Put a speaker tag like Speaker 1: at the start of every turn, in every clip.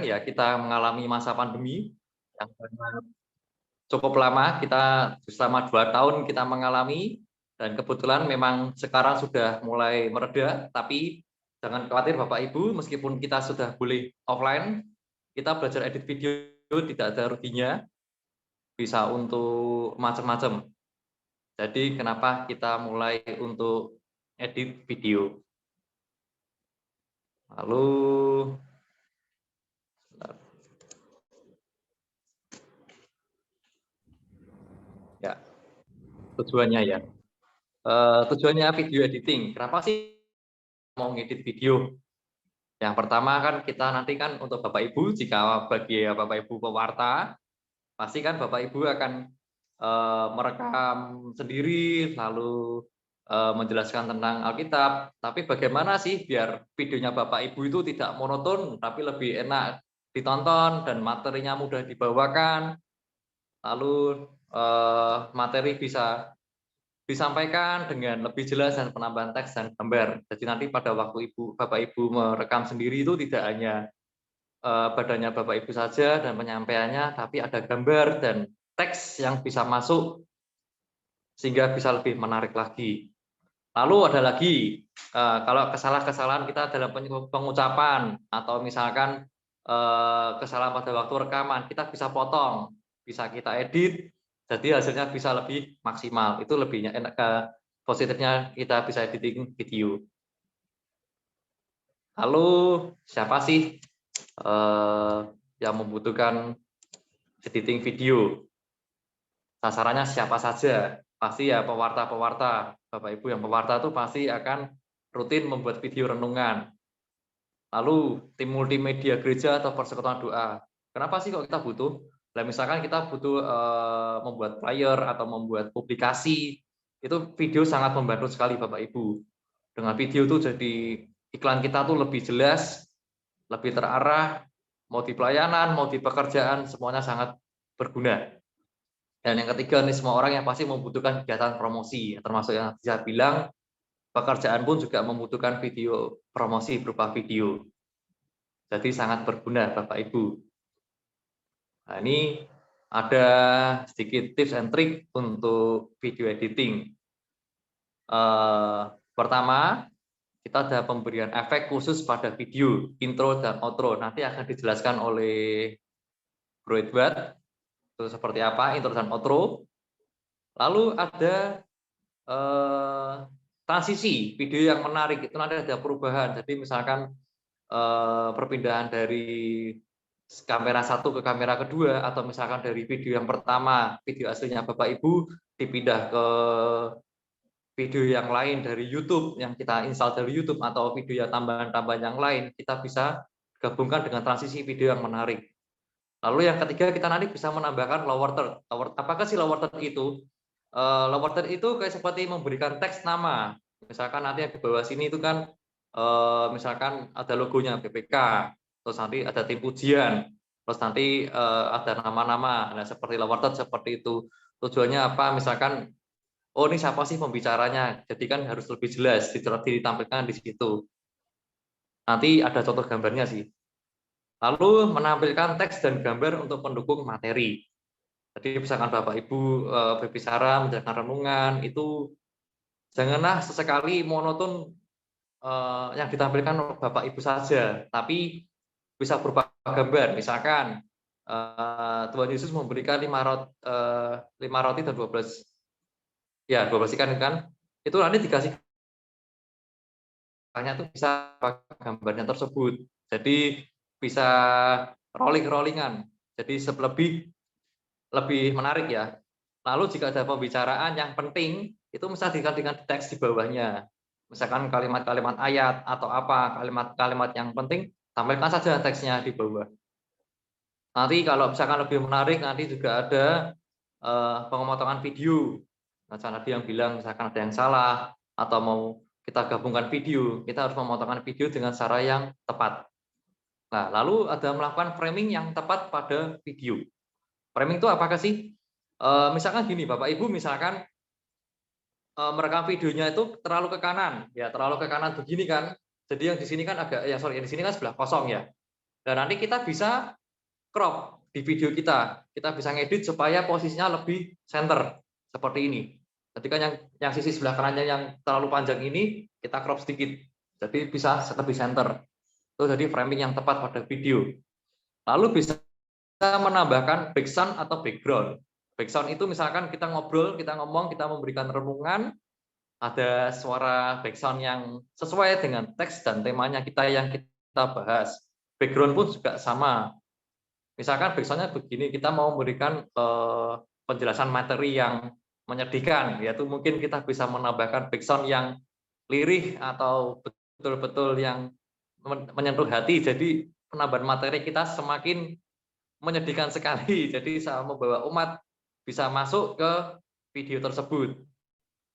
Speaker 1: ya kita mengalami masa pandemi yang cukup lama, kita selama 2 tahun kita mengalami, dan kebetulan memang sekarang sudah mulai mereda, tapi jangan khawatir Bapak Ibu, meskipun kita sudah boleh offline, kita belajar edit video tidak ada ruginya, bisa untuk macam-macam. Jadi kenapa kita mulai untuk edit video. Lalu ya, tujuannya ya. Tujuannya video editing. Kenapa sih mau ngedit video? Yang pertama kan kita nanti kan untuk Bapak Ibu, jika bagi Bapak Ibu pewarta, pasti kan Bapak Ibu akan merekam sendiri, lalu menjelaskan tentang Alkitab. Tapi bagaimana sih biar videonya Bapak Ibu itu tidak monoton, tapi lebih enak ditonton dan materinya mudah dibawakan, lalu materi bisa disampaikan dengan lebih jelas dan penambahan teks dan gambar. Jadi nanti pada waktu Bapak Ibu merekam sendiri itu tidak hanya badannya Bapak Ibu saja dan penyampaiannya, tapi ada gambar dan teks yang bisa masuk sehingga bisa lebih menarik lagi. Lalu ada lagi, kalau kesalahan-kesalahan kita dalam pengucapan atau misalkan kesalahan pada waktu rekaman, kita bisa potong, bisa kita edit, jadi hasilnya bisa lebih maksimal. Itu lebihnya enak, positifnya kita bisa editing video. Lalu siapa sih yang membutuhkan editing video? Sasarannya siapa saja? Pasti ya pewarta-pewarta. Bapak Ibu yang pewarta itu pasti akan rutin membuat video renungan. Lalu tim multimedia gereja atau persekutuan doa. Kenapa sih kok kita butuh? Nah, misalkan kita butuh membuat flyer atau membuat publikasi, itu video sangat membantu sekali Bapak Ibu. Dengan video itu jadi iklan kita tuh lebih jelas, lebih terarah, mau di pelayanan, mau di pekerjaan, semuanya sangat berguna. Dan yang ketiga nih, semua orang yang pasti membutuhkan kegiatan promosi, termasuk yang saya bilang, pekerjaan pun juga membutuhkan video promosi berupa video. Jadi sangat berguna Bapak Ibu. Nah, ini ada sedikit tips and trick untuk video editing. Pertama, kita ada pemberian efek khusus pada video, intro dan outro. Nanti akan dijelaskan oleh Bro Edward, itu seperti apa intro dan outro. Lalu ada transisi video yang menarik, itu nanti ada perubahan. Jadi misalkan perpindahan dari kamera satu ke kamera kedua, atau misalkan dari video yang pertama, video aslinya Bapak Ibu, dipindah ke video yang lain dari YouTube, yang kita install dari YouTube, atau video yang tambahan-tambahan yang lain, kita bisa gabungkan dengan transisi video yang menarik. Lalu yang ketiga, kita nanti bisa menambahkan lower third. Apakah sih lower third itu? Lower third itu kayak seperti memberikan teks nama. Misalkan nanti di bawah sini itu kan misalkan ada logonya BPK, terus nanti ada tim ujian, terus nanti ada nama-nama. Nah, seperti lower third seperti itu. Tujuannya apa? Misalkan, oh ini siapa sih pembicaranya? Jadi kan harus lebih jelas ditampilkan di situ. Nanti ada contoh gambarnya sih. Lalu menampilkan teks dan gambar untuk pendukung materi. Jadi misalkan Bapak Ibu berbicara, menjalankan renungan, itu janganlah sesekali monoton yang ditampilkan Bapak Ibu saja, tapi bisa berupa gambar. Misalkan Tuhan Yesus memberikan 5 roti dan 12 ikan kan, itu nanti dikasih itu bisa gambarnya tersebut. Jadi bisa rolling-rollingan. Jadi lebih menarik ya. Lalu jika ada pembicaraan yang penting, itu bisa dengan teks di bawahnya. Misalkan kalimat-kalimat ayat atau apa, kalimat-kalimat yang penting, tampilkan saja teksnya di bawah. Nanti kalau misalkan lebih menarik, nanti juga ada pemotongan video. Nah, tadi yang bilang misalkan ada yang salah, atau mau kita gabungkan video, kita harus memotongkan video dengan cara yang tepat. Nah, lalu ada melakukan framing yang tepat pada video. Framing itu apakah sih? Misalkan gini, Bapak Ibu misalkan merekam videonya itu terlalu ke kanan, ya terlalu ke kanan begini kan. Jadi yang di sini kan agak, yang di sini kan sebelah kosong ya. Dan nanti kita bisa crop di video kita bisa ngedit supaya posisinya lebih center seperti ini. Jadi kan yang sisi sebelah kanannya yang terlalu panjang ini kita crop sedikit, jadi bisa lebih center. Itu jadi framing yang tepat pada video. Lalu bisa menambahkan background atau background. Background itu misalkan kita ngobrol, kita ngomong, kita memberikan renungan, ada suara background yang sesuai dengan teks dan temanya kita yang kita bahas. Background pun juga sama. Misalkan background-nya begini, kita mau memberikan penjelasan materi yang menyedihkan, yaitu mungkin kita bisa menambahkan background yang lirih atau betul-betul yang menyentuh hati. Jadi penambahan materi kita semakin menyedihkan sekali. Jadi saya membawa umat bisa masuk ke video tersebut.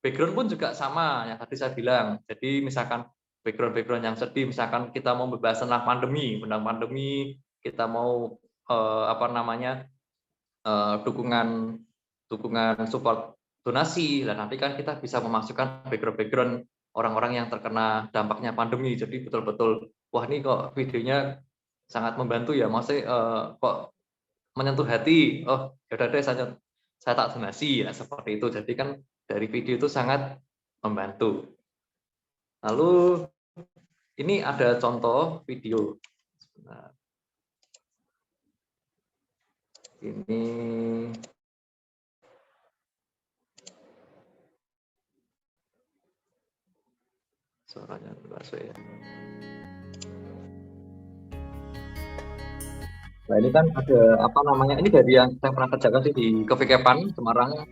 Speaker 1: Background pun juga sama yang tadi saya bilang. Jadi misalkan background yang sedih, misalkan kita mau membahas tentang pandemi, kita mau dukungan support donasi, dan nanti kan kita bisa memasukkan background orang-orang yang terkena dampaknya pandemi. Jadi betul-betul wah ini kok videonya sangat membantu ya, maksudnya kok menyentuh hati. Oh yaudah deh saya tak donasi ya, seperti itu. Jadi kan dari video itu sangat membantu. Lalu ini ada contoh video. Nah, ini suaranya masuk ya. Nah ini kan ada ini dari yang saya pernah kerjakan sih di Kevikepan Semarang.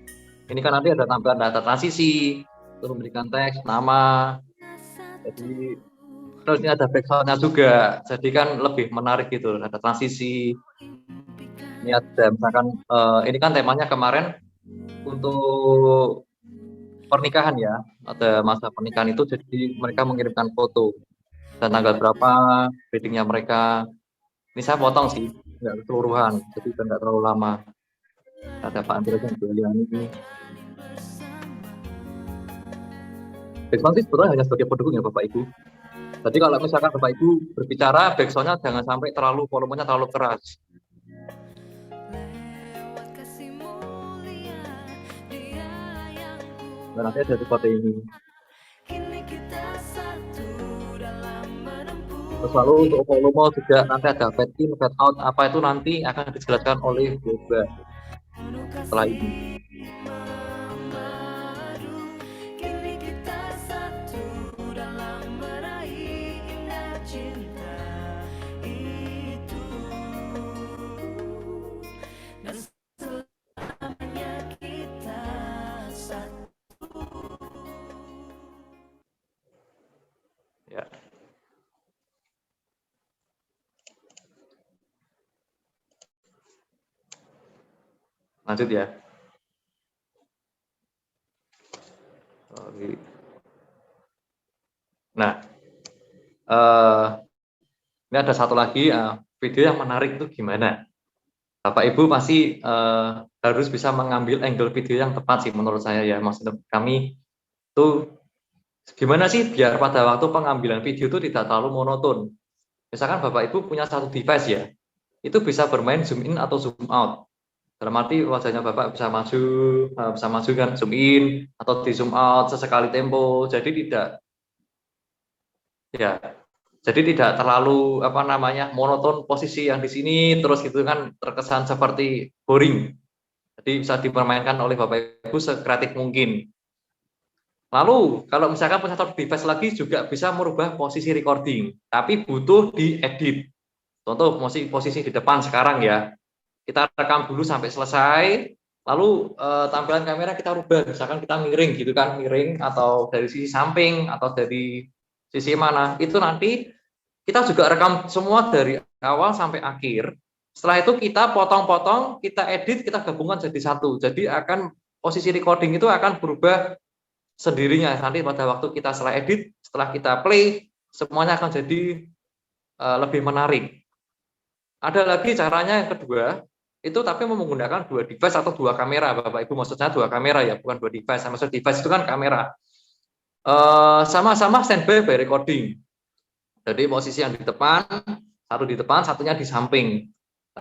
Speaker 1: Ini kan nanti ada tampilan data transisi, terus memberikan teks, nama. Jadi terus ini ada background-nya juga, jadi kan lebih menarik gitu, ada transisi. Ini ada misalkan ini kan temanya kemarin untuk pernikahan ya, ada masa pernikahan itu, jadi mereka mengirimkan foto dan tanggal berapa weddingnya mereka. Ini saya potong sih, nggak keseluruhan, jadi nggak terlalu lama. Ada Pak Andreas yang ini. Background sih sebetulnya hanya sebagai pendukung ya Bapak Ibu. Jadi kalau misalkan Bapak Ibu berbicara, background-nya jangan sampai volumenya terlalu keras. Dan nanti ada seperti ini. Terus lalu untuk volume juga nanti ada fade in, fade out, apa itu nanti akan dijelaskan oleh Yoga setelah ini. Ya. Lanjut ya. Nah, ini ada satu lagi video yang menarik itu gimana? Bapak Ibu pasti harus bisa mengambil angle video yang tepat sih menurut saya ya. Maksud kami itu gimana sih biar pada waktu pengambilan video itu tidak terlalu monoton. Misalkan Bapak Ibu punya satu device ya, itu bisa bermain zoom in atau zoom out. Dalam arti wajahnya Bapak bisa maju kan, zoom in atau di zoom out sesekali tempo. Jadi tidak terlalu monoton posisi yang di sini terus gitu kan, terkesan seperti boring. Jadi bisa dipermainkan oleh Bapak Ibu sekreatif mungkin. Lalu kalau misalkan punya satu device lagi juga bisa merubah posisi recording, tapi butuh diedit. Contoh posisi di depan sekarang ya, kita rekam dulu sampai selesai, lalu tampilan kamera kita rubah, misalkan kita miring gitu kan, miring atau dari sisi samping atau dari sisi mana, itu nanti kita juga rekam semua dari awal sampai akhir. Setelah itu kita potong-potong, kita edit, kita gabungkan jadi satu. Jadi akan posisi recording itu akan berubah sendirinya. Nanti pada waktu kita setelah edit, setelah kita play, semuanya akan jadi lebih menarik. Ada lagi caranya yang kedua, itu tapi menggunakan dua device atau dua kamera, Bapak Ibu, maksudnya dua kamera ya, bukan dua device. Maksud device itu kan kamera. Sama-sama standby by recording. Jadi posisi yang di depan satu di depan, satunya di samping.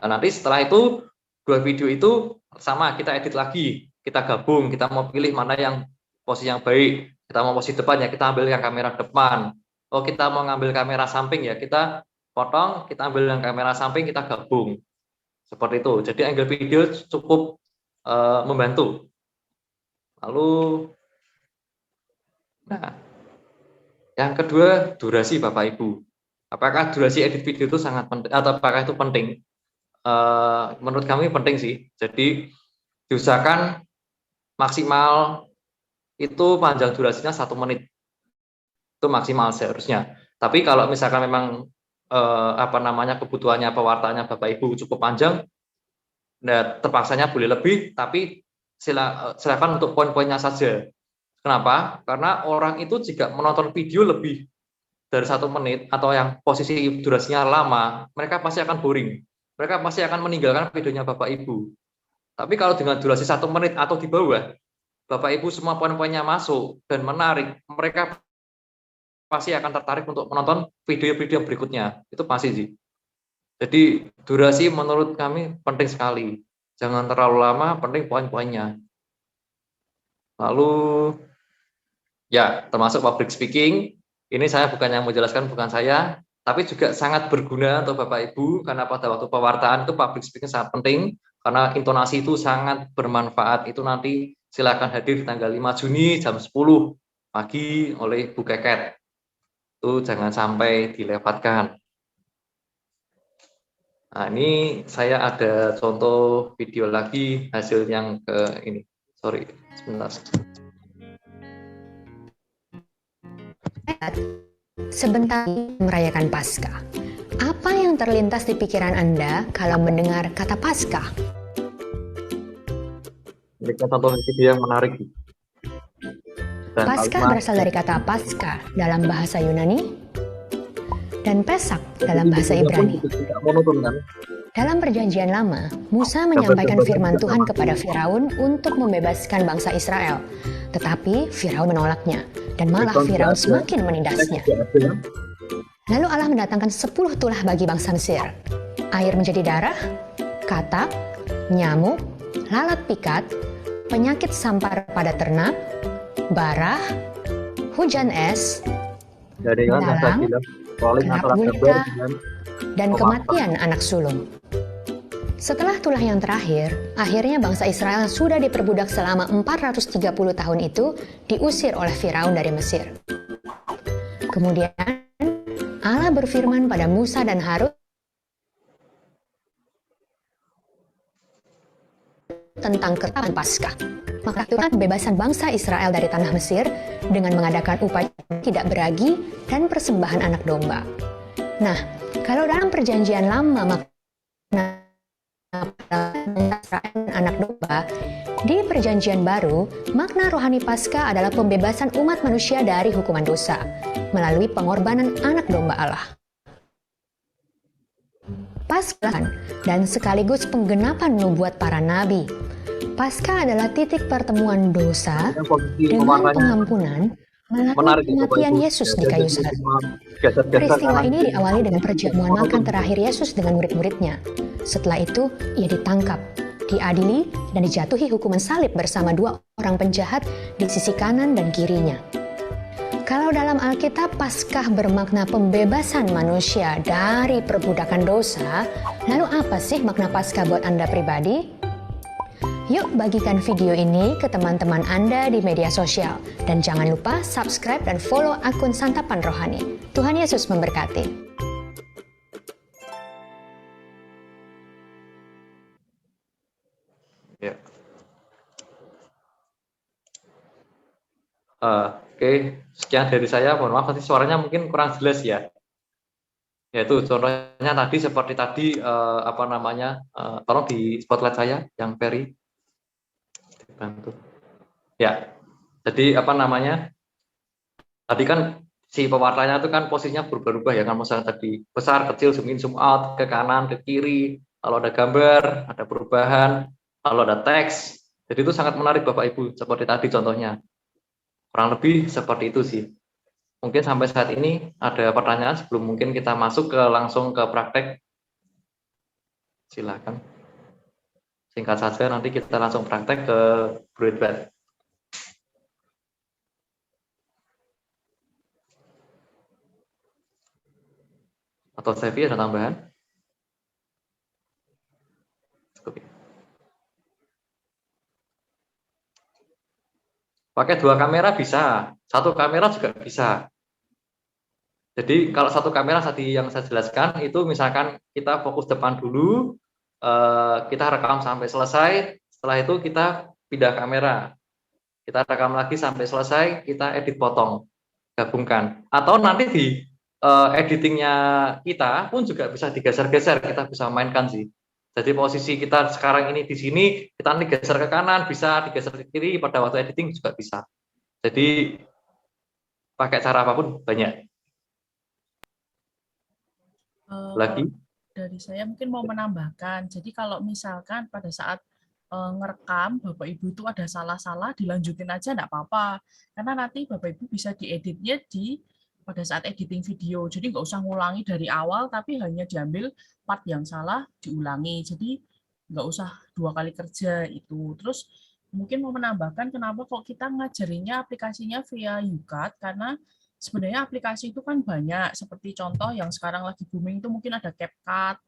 Speaker 1: Nah, nanti setelah itu dua video itu sama, kita edit lagi, kita gabung, kita mau pilih mana yang posisi yang baik. Kita mau posisi depan ya, kita ambil yang kamera depan. Oh, kita mau ngambil kamera samping ya, kita potong, kita ambil yang kamera samping, kita gabung. Seperti itu. Jadi angle video cukup membantu. Lalu, nah, yang kedua, durasi Bapak Ibu. Apakah durasi edit video itu sangat penting, atau apakah itu penting? Menurut kami penting sih. Jadi diusahakan maksimal itu panjang durasinya 1 menit, itu maksimal seharusnya. Tapi kalau misalkan memang kebutuhannya pewartaannya Bapak Ibu cukup panjang, nah, terpaksanya boleh lebih, tapi silakan untuk poin-poinnya saja. Kenapa? Karena orang itu jika menonton video lebih dari 1 menit atau yang posisi durasinya lama, mereka pasti akan boring. Mereka pasti akan meninggalkan videonya Bapak Ibu. Tapi kalau dengan durasi 1 menit atau di bawah, Bapak Ibu semua poin-poinnya masuk dan menarik, mereka pasti akan tertarik untuk menonton video-video berikutnya. Itu pasti sih. Jadi durasi menurut kami penting sekali. Jangan terlalu lama, penting poin-poinnya. Lalu ya, termasuk public speaking. Ini saya bukan yang menjelaskan, bukan saya, tapi juga sangat berguna untuk Bapak Ibu, karena pada waktu pewartaan itu public speaking sangat penting, karena intonasi itu sangat bermanfaat. Itu nanti silakan hadir di tanggal 5 Juni jam 10 pagi oleh Bu Keket. Itu jangan sampai dilewatkan. Nah, ini saya ada contoh video lagi, hasil yang ke ini. Sorry, sebentar.
Speaker 2: Sebentar merayakan Paskah. Apa yang terlintas di pikiran Anda kalau mendengar kata Paskah?
Speaker 1: Ini contoh video yang menarik. Dan
Speaker 2: Paskah berasal dari kata Paska dalam bahasa Yunani dan Pesak dalam bahasa Ibrani. Dalam Perjanjian Lama, Musa menyampaikan firman Tuhan kepada Firaun untuk membebaskan bangsa Israel. Tetapi Firaun menolaknya, dan malah Firaun semakin menindasnya. Lalu Allah mendatangkan 10 tulah bagi bangsa Mesir. Air menjadi darah, katak, nyamuk, lalat pikat, penyakit sampar pada ternak, barah, hujan es, belalang, gelap gulita, dan kematian anak sulung. Setelah tulah yang terakhir, akhirnya bangsa Israel sudah diperbudak selama 430 tahun itu diusir oleh Firaun dari Mesir. Kemudian Allah berfirman pada Musa dan Harun tentang ketetapan Paskah. Maka Tuhan pembebasan bangsa Israel dari tanah Mesir dengan mengadakan upacara tidak beragi dan persembahan anak domba. Nah, kalau dalam Perjanjian Lama makna anak domba, di Perjanjian Baru makna rohani Paskah adalah pembebasan umat manusia dari hukuman dosa melalui pengorbanan anak domba Allah. Paskah dan sekaligus penggenapan nubuat para nabi. Paskah adalah titik pertemuan dosa dengan pengampunan melalui kematian Yesus di kayu salib. Peristiwa ini diawali dengan perjamuan makan terakhir Yesus dengan murid-muridnya. Setelah itu, ia ditangkap, diadili, dan dijatuhi hukuman salib bersama 2 orang penjahat di sisi kanan dan kirinya. Kalau dalam Alkitab, Paskah bermakna pembebasan manusia dari perbudakan dosa, lalu apa sih makna Paskah buat Anda pribadi? Yuk bagikan video ini ke teman-teman Anda di media sosial. Dan jangan lupa subscribe dan follow akun Santapan Rohani. Tuhan Yesus memberkati.
Speaker 1: Ya. Oke, sekian dari saya. Mohon maaf nanti suaranya mungkin kurang jelas ya. Yaitu contohnya tadi seperti tadi tolong di spotlight saya yang Ferry. Dibantu. Ya. Jadi tadi kan si pewarnanya itu kan posisinya berubah-ubah ya kan, misalnya tadi besar, kecil, zoom in, zoom out, ke kanan, ke kiri, kalau ada gambar, ada perubahan, kalau ada teks. Jadi itu sangat menarik Bapak Ibu, seperti tadi contohnya. Kurang lebih seperti itu sih. Mungkin sampai saat ini ada pertanyaan sebelum mungkin kita masuk langsung ke praktek. Silakan. Singkat saja, nanti kita langsung praktek ke Broadband. Atau Sevi ada tambahan? Cukup. Pakai 2 kamera bisa, 1 kamera juga bisa. Jadi kalau 1 kamera tadi yang saya jelaskan itu misalkan kita fokus depan dulu, kita rekam sampai selesai, setelah itu kita pindah kamera. Kita rekam lagi sampai selesai, kita edit potong, gabungkan. Atau nanti di editingnya kita pun juga bisa digeser-geser, kita bisa mainkan sih. Jadi posisi kita sekarang ini di sini, kita nanti geser ke kanan, bisa digeser ke kiri, pada waktu editing juga bisa. Jadi pakai cara apapun banyak. Lagi?
Speaker 3: Dari saya mungkin mau menambahkan, jadi kalau misalkan pada saat ngerekam Bapak Ibu itu ada salah-salah, dilanjutin aja enggak apa-apa. Karena nanti Bapak Ibu bisa dieditnya pada saat editing video. Jadi nggak usah ngulangi dari awal, tapi hanya diambil part yang salah, diulangi. Jadi nggak usah 2 kali kerja itu. Terus mungkin mau menambahkan kenapa kok kita ngajarinya aplikasinya via YouCut, karena sebenarnya aplikasi itu kan banyak, seperti contoh yang sekarang lagi booming itu mungkin ada CapCut,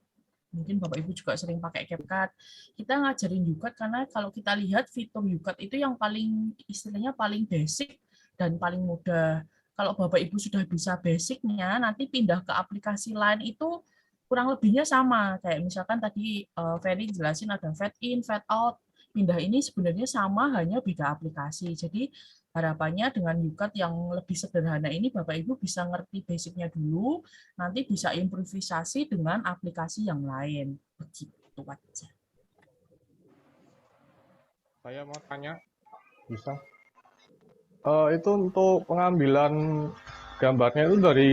Speaker 3: mungkin Bapak Ibu juga sering pakai CapCut. Kita ngajarin YouCut karena kalau kita lihat fitur YouCut itu yang paling istilahnya paling basic dan paling mudah. Kalau Bapak Ibu sudah bisa basicnya, nanti pindah ke aplikasi lain itu kurang lebihnya sama. Kayak misalkan tadi Ferry jelasin ada fade in, fade out. Pindah ini sebenarnya sama, hanya beda aplikasi. Jadi harapannya dengan YouCut yang lebih sederhana ini Bapak Ibu bisa ngerti basicnya dulu, nanti bisa improvisasi dengan aplikasi yang lain. Begitu aja.
Speaker 4: Saya mau tanya, bisa? Itu untuk pengambilan gambarnya itu dari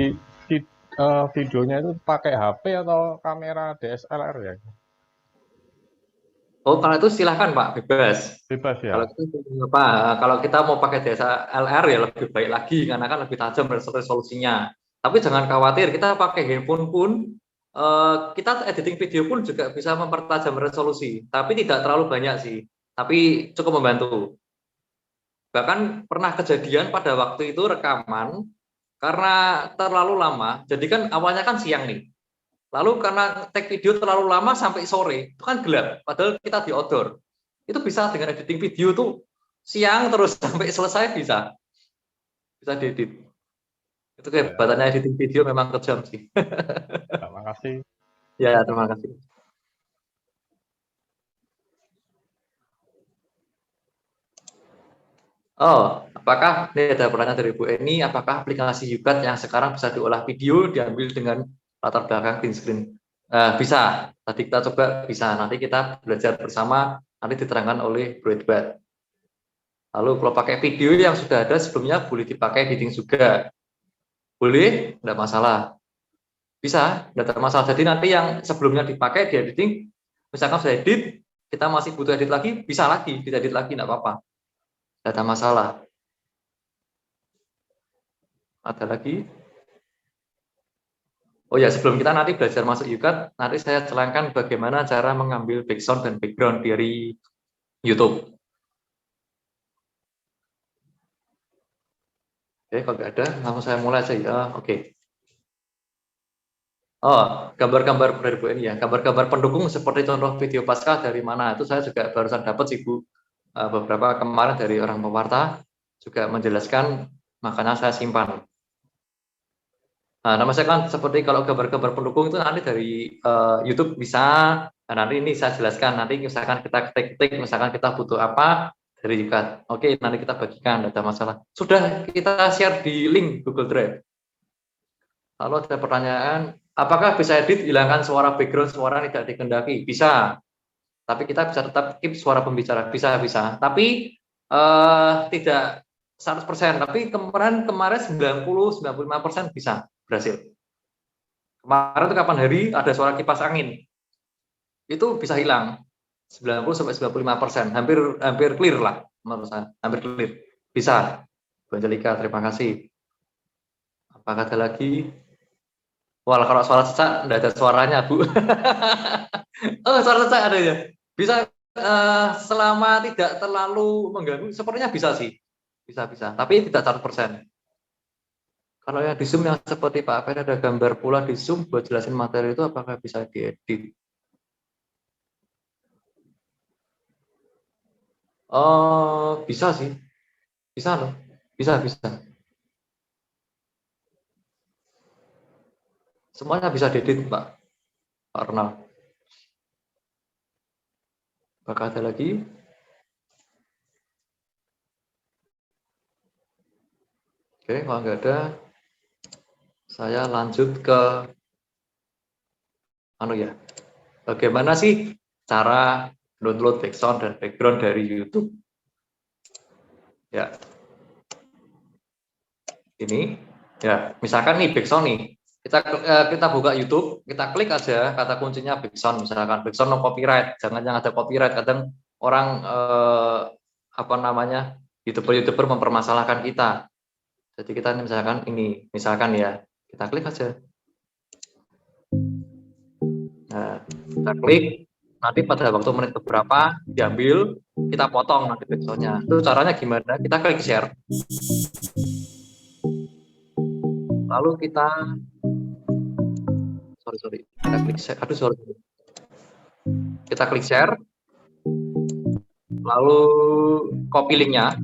Speaker 4: videonya itu pakai HP atau kamera DSLR ya?
Speaker 1: Oh, kalau itu silahkan Pak, bebas.
Speaker 4: Bebas ya?
Speaker 1: Kalau itu apa? Kalau kita mau pakai DSLR ya lebih baik lagi karena kan lebih tajam resolusinya. Tapi jangan khawatir, kita pakai handphone pun kita editing video pun juga bisa mempertajam resolusi. Tapi tidak terlalu banyak sih. Tapi cukup membantu. Bahkan pernah kejadian pada waktu itu rekaman karena terlalu lama. Jadi kan awalnya kan siang nih. Lalu karena take video terlalu lama sampai sore, itu kan gelap. Padahal kita di outdoor. Itu bisa dengan editing video tuh siang terus sampai selesai bisa diedit. Itu kehebatannya editing video, memang kejam sih.
Speaker 4: Terima kasih.
Speaker 1: Ya, terima kasih. Oh, apakah ini ada pertanyaan dari Bu Eni, apakah aplikasi YouCut yang sekarang bisa diolah video diambil dengan latar belakang green screen? Bisa. Tadi kita coba bisa. Nanti kita belajar bersama. Nanti diterangkan oleh Broadband. Lalu kalau pakai video yang sudah ada sebelumnya boleh dipakai editing juga. Boleh, tidak masalah. Bisa, tidak ada masalah. Jadi nanti yang sebelumnya dipakai di editing, misalkan sudah edit, kita masih butuh edit lagi, bisa lagi, diedit lagi, tidak apa-apa. Tidak ada masalah. Ada lagi? Oh ya, sebelum kita nanti belajar masuk YouCut, nanti saya terangkan bagaimana cara mengambil background dan background dari YouTube. Oke, kalau nggak ada, langsung saya mulai aja ya. Oke. Oh, gambar-gambar dari Bu ini ya. Gambar-gambar pendukung seperti contoh video pasca dari mana? Itu saya juga barusan dapat sih Bu. Beberapa kemarin dari orang pewarta juga menjelaskan, makanya saya simpan. Nah, nama saya kan seperti kalau gambar-gambar pendukung itu nanti dari YouTube bisa. Nah, nanti ini saya jelaskan. Nanti misalkan kita ketik-ketik, misalkan kita butuh apa dari YouCut. Oke, nanti kita bagikan, tidak ada masalah. Sudah kita share di link Google Drive. Lalu ada pertanyaan, apakah bisa edit hilangkan suara background, suara tidak dikehendaki? Bisa. Tapi kita bisa tetap keep suara pembicara. Bisa. Tapi tidak 100%. Tapi kemarin 90-95% bisa berhasil. Kemarin itu kapan hari ada suara kipas angin. Itu bisa hilang. 90-95%. Hampir clear lah menurut saya. Hampir clear. Bisa. Bu Angelika, terima kasih. Apakah ada lagi? Wah, kalau suara cecak enggak ada suaranya, Bu. Oh, suara cecak ada ya. Bisa selama tidak terlalu mengganggu, sepertinya bisa sih. Bisa. Tapi tidak 100%. Kalau yang di Zoom yang seperti Pak Apen ada gambar pula di Zoom buat jelasin materi itu apakah bisa diedit? Oh, bisa sih. Bisa loh. Bisa. Semuanya bisa diedit, Pak Ronald. Apakah ada lagi? Oke, kalau nggak ada, saya lanjut ke bagaimana sih cara download background dan background dari YouTube? Ya, ini ya, misalkan nih background nih, kita buka YouTube, kita klik aja kata kuncinya background, misalkan background no copyright, jangan yang ada copyright. Kadang orang YouTuber mempermasalahkan kita. Jadi kita misalkan ya, kita klik aja. Nah, kita klik, nanti pada waktu menit beberapa diambil, kita potong nanti background-nya. Itu caranya gimana? Kita klik share. Lalu kita kita klik share. Kita klik share. Lalu copy linknya.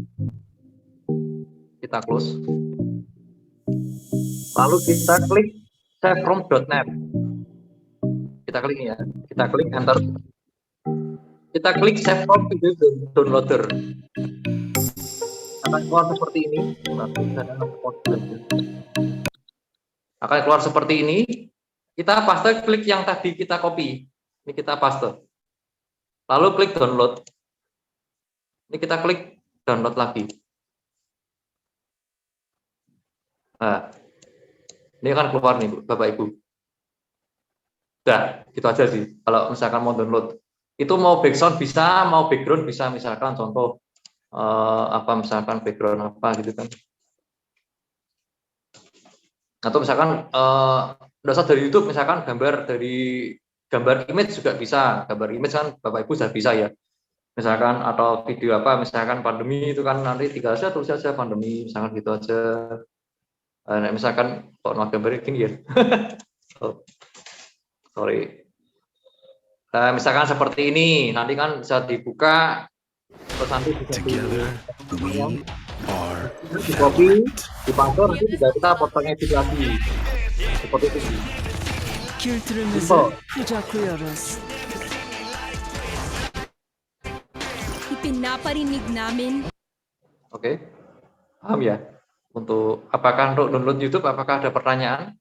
Speaker 1: Kita close. Lalu kita klik save from.net. Kita klik ya. Kita klik enter. Kita klik save from video downloader. Akan keluar seperti ini. Akan keluar seperti ini. Kita paste klik yang tadi kita copy. Ini kita paste. Lalu klik download. Ini kita klik download lagi. Nah, ini akan keluar nih, Bapak Ibu. Udah, gitu aja sih. Kalau misalkan mau download, itu mau background bisa, mau background bisa. Misalkan contoh misalkan background apa gitu kan. Atau misalkan dasar dari YouTube, misalkan gambar image juga bisa. Gambar image kan Bapak Ibu sudah bisa ya. Misalkan atau video apa, misalkan pandemi itu kan nanti tinggal saja tulis saja pandemi, misalkan gitu aja. Nah, misalkan kok gambar gini ya. Sorry. Nah, misalkan seperti ini, nanti kan bisa dibuka, terus nanti bisa di copy, di paste, nanti tidak kita potong edit lagi. Seperti itu.
Speaker 5: Ipinaparinig namin.
Speaker 1: Oke, paham ya? Apakah untuk download YouTube, apakah ada pertanyaan?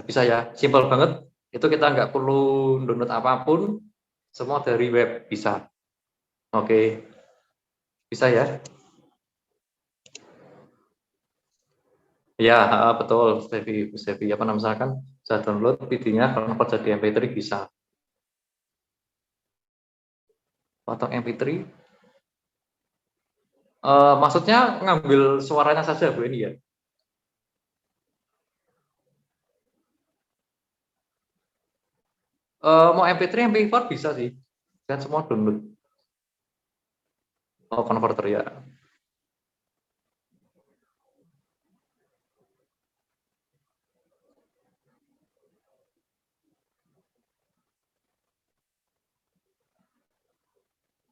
Speaker 1: Bisa ya, simpel banget. Itu kita nggak perlu download apapun, semua dari web bisa. Oke, bisa ya? Ya, betul, Stevi. Misalkan saya download videonya, kalau jadi MP3 bisa. Potong MP3. Maksudnya ngambil suaranya saja, Bu, ini ya? Mau MP3, MP4 bisa sih. Kan semua download. Oh, converter ya.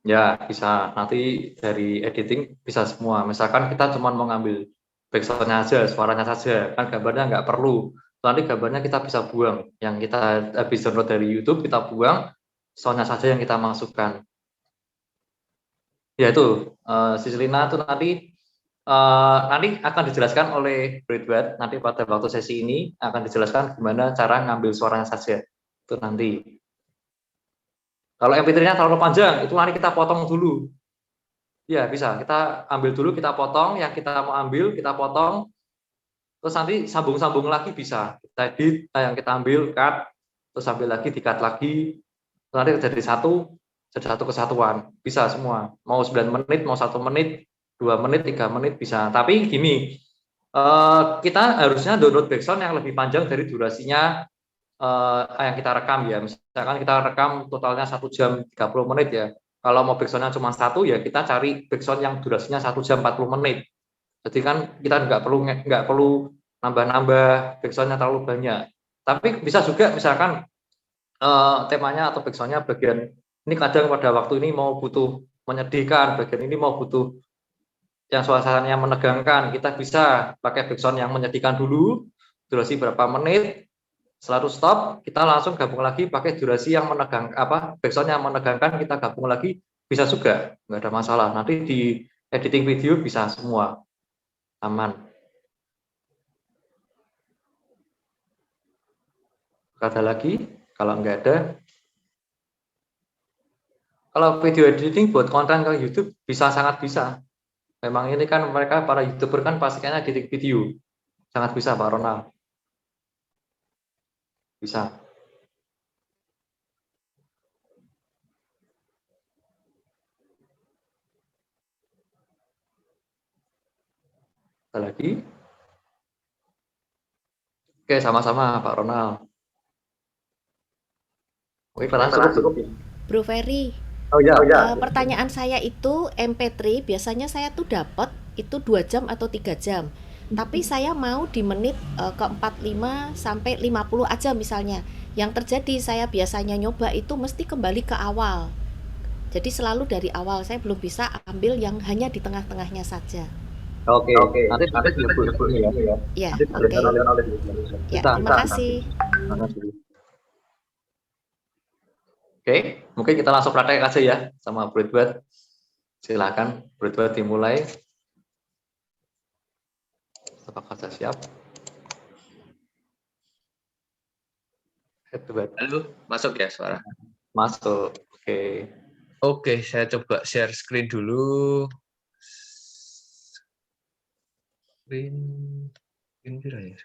Speaker 1: Ya, bisa. Nanti dari editing bisa semua. Misalkan kita cuma mau ngambil background-nya aja, suaranya saja. Kan gambarnya nggak perlu. Nanti gambarnya kita bisa buang. Yang kita habis download dari YouTube, kita buang. Soundnya saja yang kita masukkan. Ya itu, Sislina itu nanti akan dijelaskan oleh Bridwet. Nanti pada waktu sesi ini akan dijelaskan gimana cara ngambil suaranya saja. Itu nanti. Kalau MP3-nya terlalu panjang, itu nanti kita potong dulu. Ya, bisa. Kita ambil dulu, kita potong. Yang kita mau ambil, kita potong. Terus nanti sambung-sambung lagi bisa. Kita edit, yang kita ambil, cut. Terus ambil lagi, di-cut lagi. Terus nanti jadi satu kesatuan. Bisa semua. Mau 9 menit, mau 1 menit, 2 menit, 3 menit, bisa. Tapi gini, Kita harusnya download background yang lebih panjang dari durasinya yang kita rekam ya. Misalkan kita rekam totalnya 1 jam 30 menit ya. Kalau mau backsoundnya cuma satu ya kita cari backsound yang durasinya 1 jam 40 menit. Jadi kan kita nggak perlu nambah-nambah backsoundnya terlalu banyak. Tapi bisa juga misalkan temanya atau backsoundnya bagian ini kadang pada waktu ini mau butuh menyedihkan, bagian ini mau butuh yang suasananya menegangkan, kita bisa pakai backsound yang menyedihkan dulu, durasi berapa menit, selalu stop, kita langsung gabung lagi pakai durasi yang backsound yang menegangkan, kita gabung lagi, bisa juga, nggak ada masalah. Nanti di editing video bisa semua, aman. Ada lagi? Kalau nggak ada, kalau video editing buat konten ke YouTube bisa, sangat bisa. Memang ini kan mereka para YouTuber kan pastinya editing video, sangat bisa Pak Ronald. Bisa. Ada lagi? Oke, sama-sama Pak Ronald. Oke, pertanyaan cukup.
Speaker 6: Bro Ferry,
Speaker 1: Oh ya.
Speaker 6: pertanyaan saya itu MP3 biasanya saya tuh dapat itu 2 jam atau 3 jam. Tapi saya mau di menit ke 45 sampai 50 aja misalnya. Yang terjadi saya biasanya nyoba itu mesti kembali ke awal. Jadi selalu dari awal, saya belum bisa ambil yang hanya di tengah-tengahnya saja.
Speaker 1: Oke. Nanti disebut ya.
Speaker 6: Ya, oke. Ya, terima kasih.
Speaker 1: Oke, mungkin kita langsung praktek aja ya sama Bro Edward. Silakan Bro Edward dimulai. Apakah sudah siap? Edward.
Speaker 7: Halo, masuk ya suara?
Speaker 1: Masuk. Oke.
Speaker 7: Oke, saya coba share screen dulu. Screen berapa ya?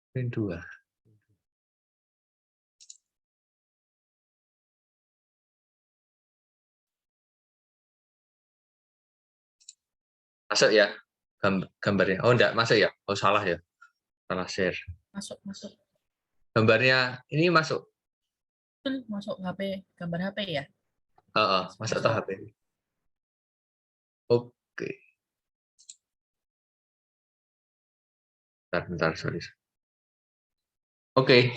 Speaker 7: Screen 2. Masuk ya gambarnya? Oh enggak, masuk ya? Oh salah ya? Salah share.
Speaker 3: Masuk.
Speaker 7: Gambarnya ini masuk?
Speaker 3: Masuk HP, gambar HP ya?
Speaker 7: Masuk ke HP. Oke. Bentar, sorry. Oke,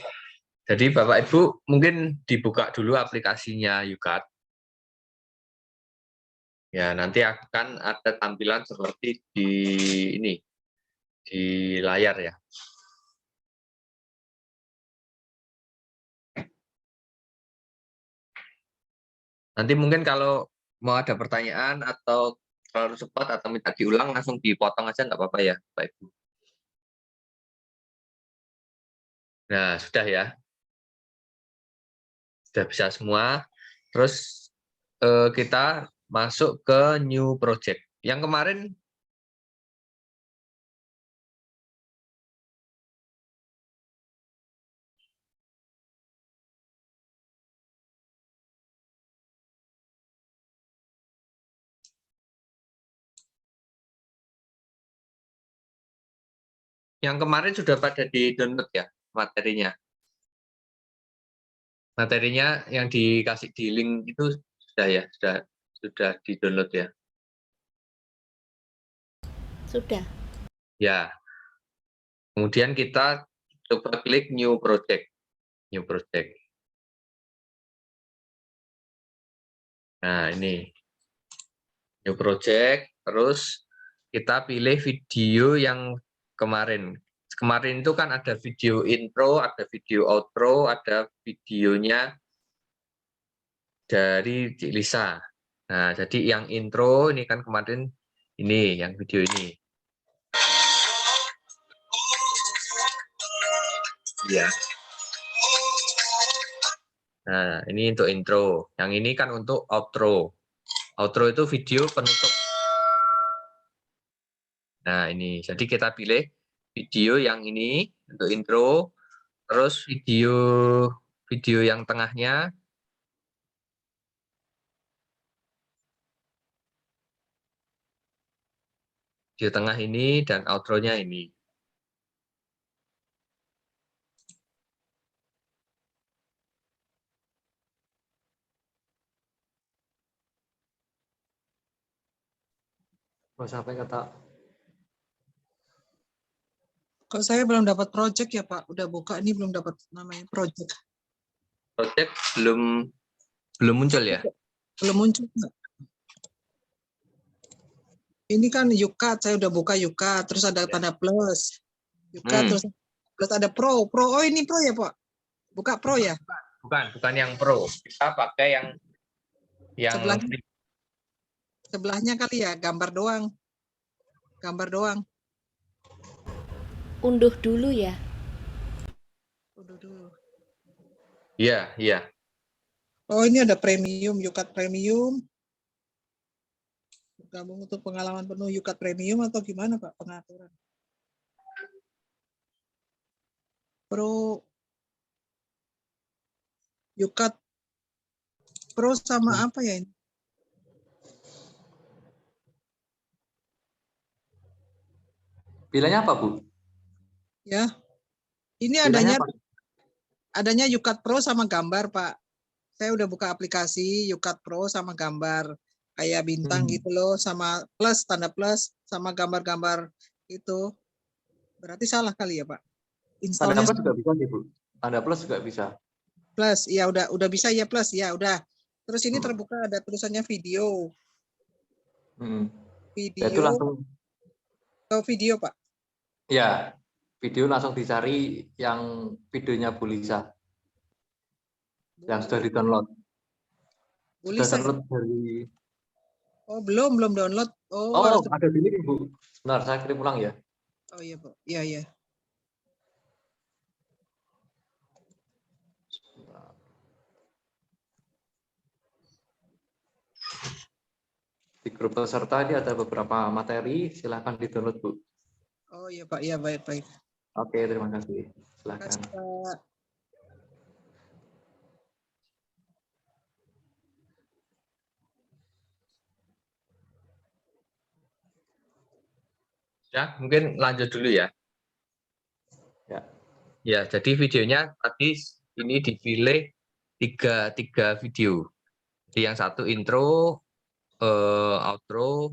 Speaker 7: jadi Bapak Ibu mungkin dibuka dulu aplikasinya YouCut. Ya, nanti akan ada tampilan seperti di ini, di layar ya. Nanti mungkin kalau mau ada pertanyaan atau terlalu cepat atau minta diulang, langsung dipotong aja nggak apa-apa ya, Pak Ibu. Nah, sudah ya. Sudah bisa semua. Terus kita masuk ke new project. Yang kemarin sudah pada di-download ya materinya. Materinya yang dikasih di link itu sudah ya, sudah di-download ya.
Speaker 6: Sudah.
Speaker 7: Ya. Kemudian kita coba klik new project. New project. Nah, ini. New project, terus kita pilih video yang kemarin. Kemarin itu kan ada video intro, ada video outro, ada videonya dari Cik Lisa. Nah, jadi yang intro ini kan kemarin ini, yang video ini. Ya. Nah, ini untuk intro. Yang ini kan untuk outro. Outro itu video penutup. Nah, ini. Jadi kita pilih video yang ini untuk intro, terus video yang tengahnya, video tengah ini dan outro-nya ini.
Speaker 1: Mau sampai kata
Speaker 8: Kok saya belum dapat project ya Pak? Udah buka ini belum dapat namanya project.
Speaker 7: Project belum muncul ya?
Speaker 8: Belum muncul. Enggak? Ini kan Yukat, saya udah buka Yukat, terus ada tanda plus. Yukat, terus ada Pro. Oh ini Pro ya Pak? Buka Pro ya?
Speaker 7: Bukan yang Pro. Kita pakai yang
Speaker 8: sebelahnya kali ya, gambar doang.
Speaker 6: Unduh dulu ya.
Speaker 8: Unduh dulu.
Speaker 7: Iya.
Speaker 8: Oh ini ada premium, Yukat premium. Gabung untuk pengalaman penuh Yukat premium atau gimana Pak pengaturan? Pro Yukat Pro sama apa ya ini?
Speaker 1: Bilangnya apa, Bu?
Speaker 8: Ya. Ini
Speaker 1: Bilangnya
Speaker 8: adanya Yukat Pro sama gambar, Pak. Saya udah buka aplikasi Yukat Pro sama gambar. Kayak bintang gitu loh, sama plus, tanda plus, sama gambar-gambar itu. Berarti salah kali ya, Pak?
Speaker 1: Tanda plus juga bisa sih, Bu. Tanda plus juga bisa.
Speaker 8: Plus, ya udah bisa ya plus, ya udah. Terus ini terbuka ada tulisannya video. Video.
Speaker 1: Itu langsung.
Speaker 8: Video, Pak.
Speaker 1: Ya, video langsung dicari yang videonya Bu Lisa. Yang sudah di-download. Sudah download dari...
Speaker 8: Oh, belum download.
Speaker 1: Oh, ada di link, Bu. Sebentar, saya kirim ulang ya.
Speaker 8: Oh iya, Pak. Iya.
Speaker 1: Di grup peserta ini ada beberapa materi, silahkan di-download, Bu.
Speaker 8: Oh iya, Pak. Iya, baik.
Speaker 1: Oke, terima kasih. Silahkan.
Speaker 8: Terima kasih, Pak.
Speaker 7: Ya, mungkin lanjut dulu ya. Ya, jadi videonya tadi ini dipilih tiga video. Jadi yang satu intro, outro,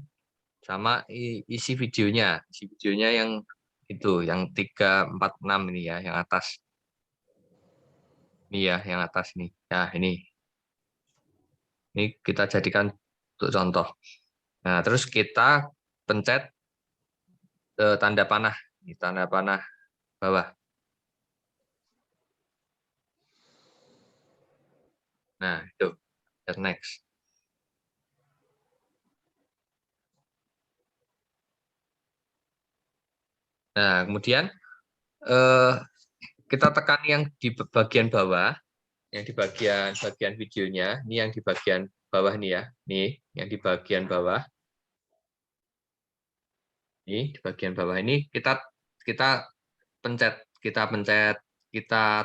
Speaker 7: sama isi videonya. Isi videonya yang itu, yang 3, 4, 6 ini ya, yang atas. Ini ya, yang atas ini. Nah, ini. Ini kita jadikan untuk contoh. Nah, terus kita pencet tanda panah. Ini tanda panah bawah. Nah, itu. Next. Nah, kemudian kita tekan yang di bagian bawah, yang di bagian videonya, ini yang di bagian bawah nih ya, nih yang di bagian bawah. Ini di bagian bawah ini kita pencet, kita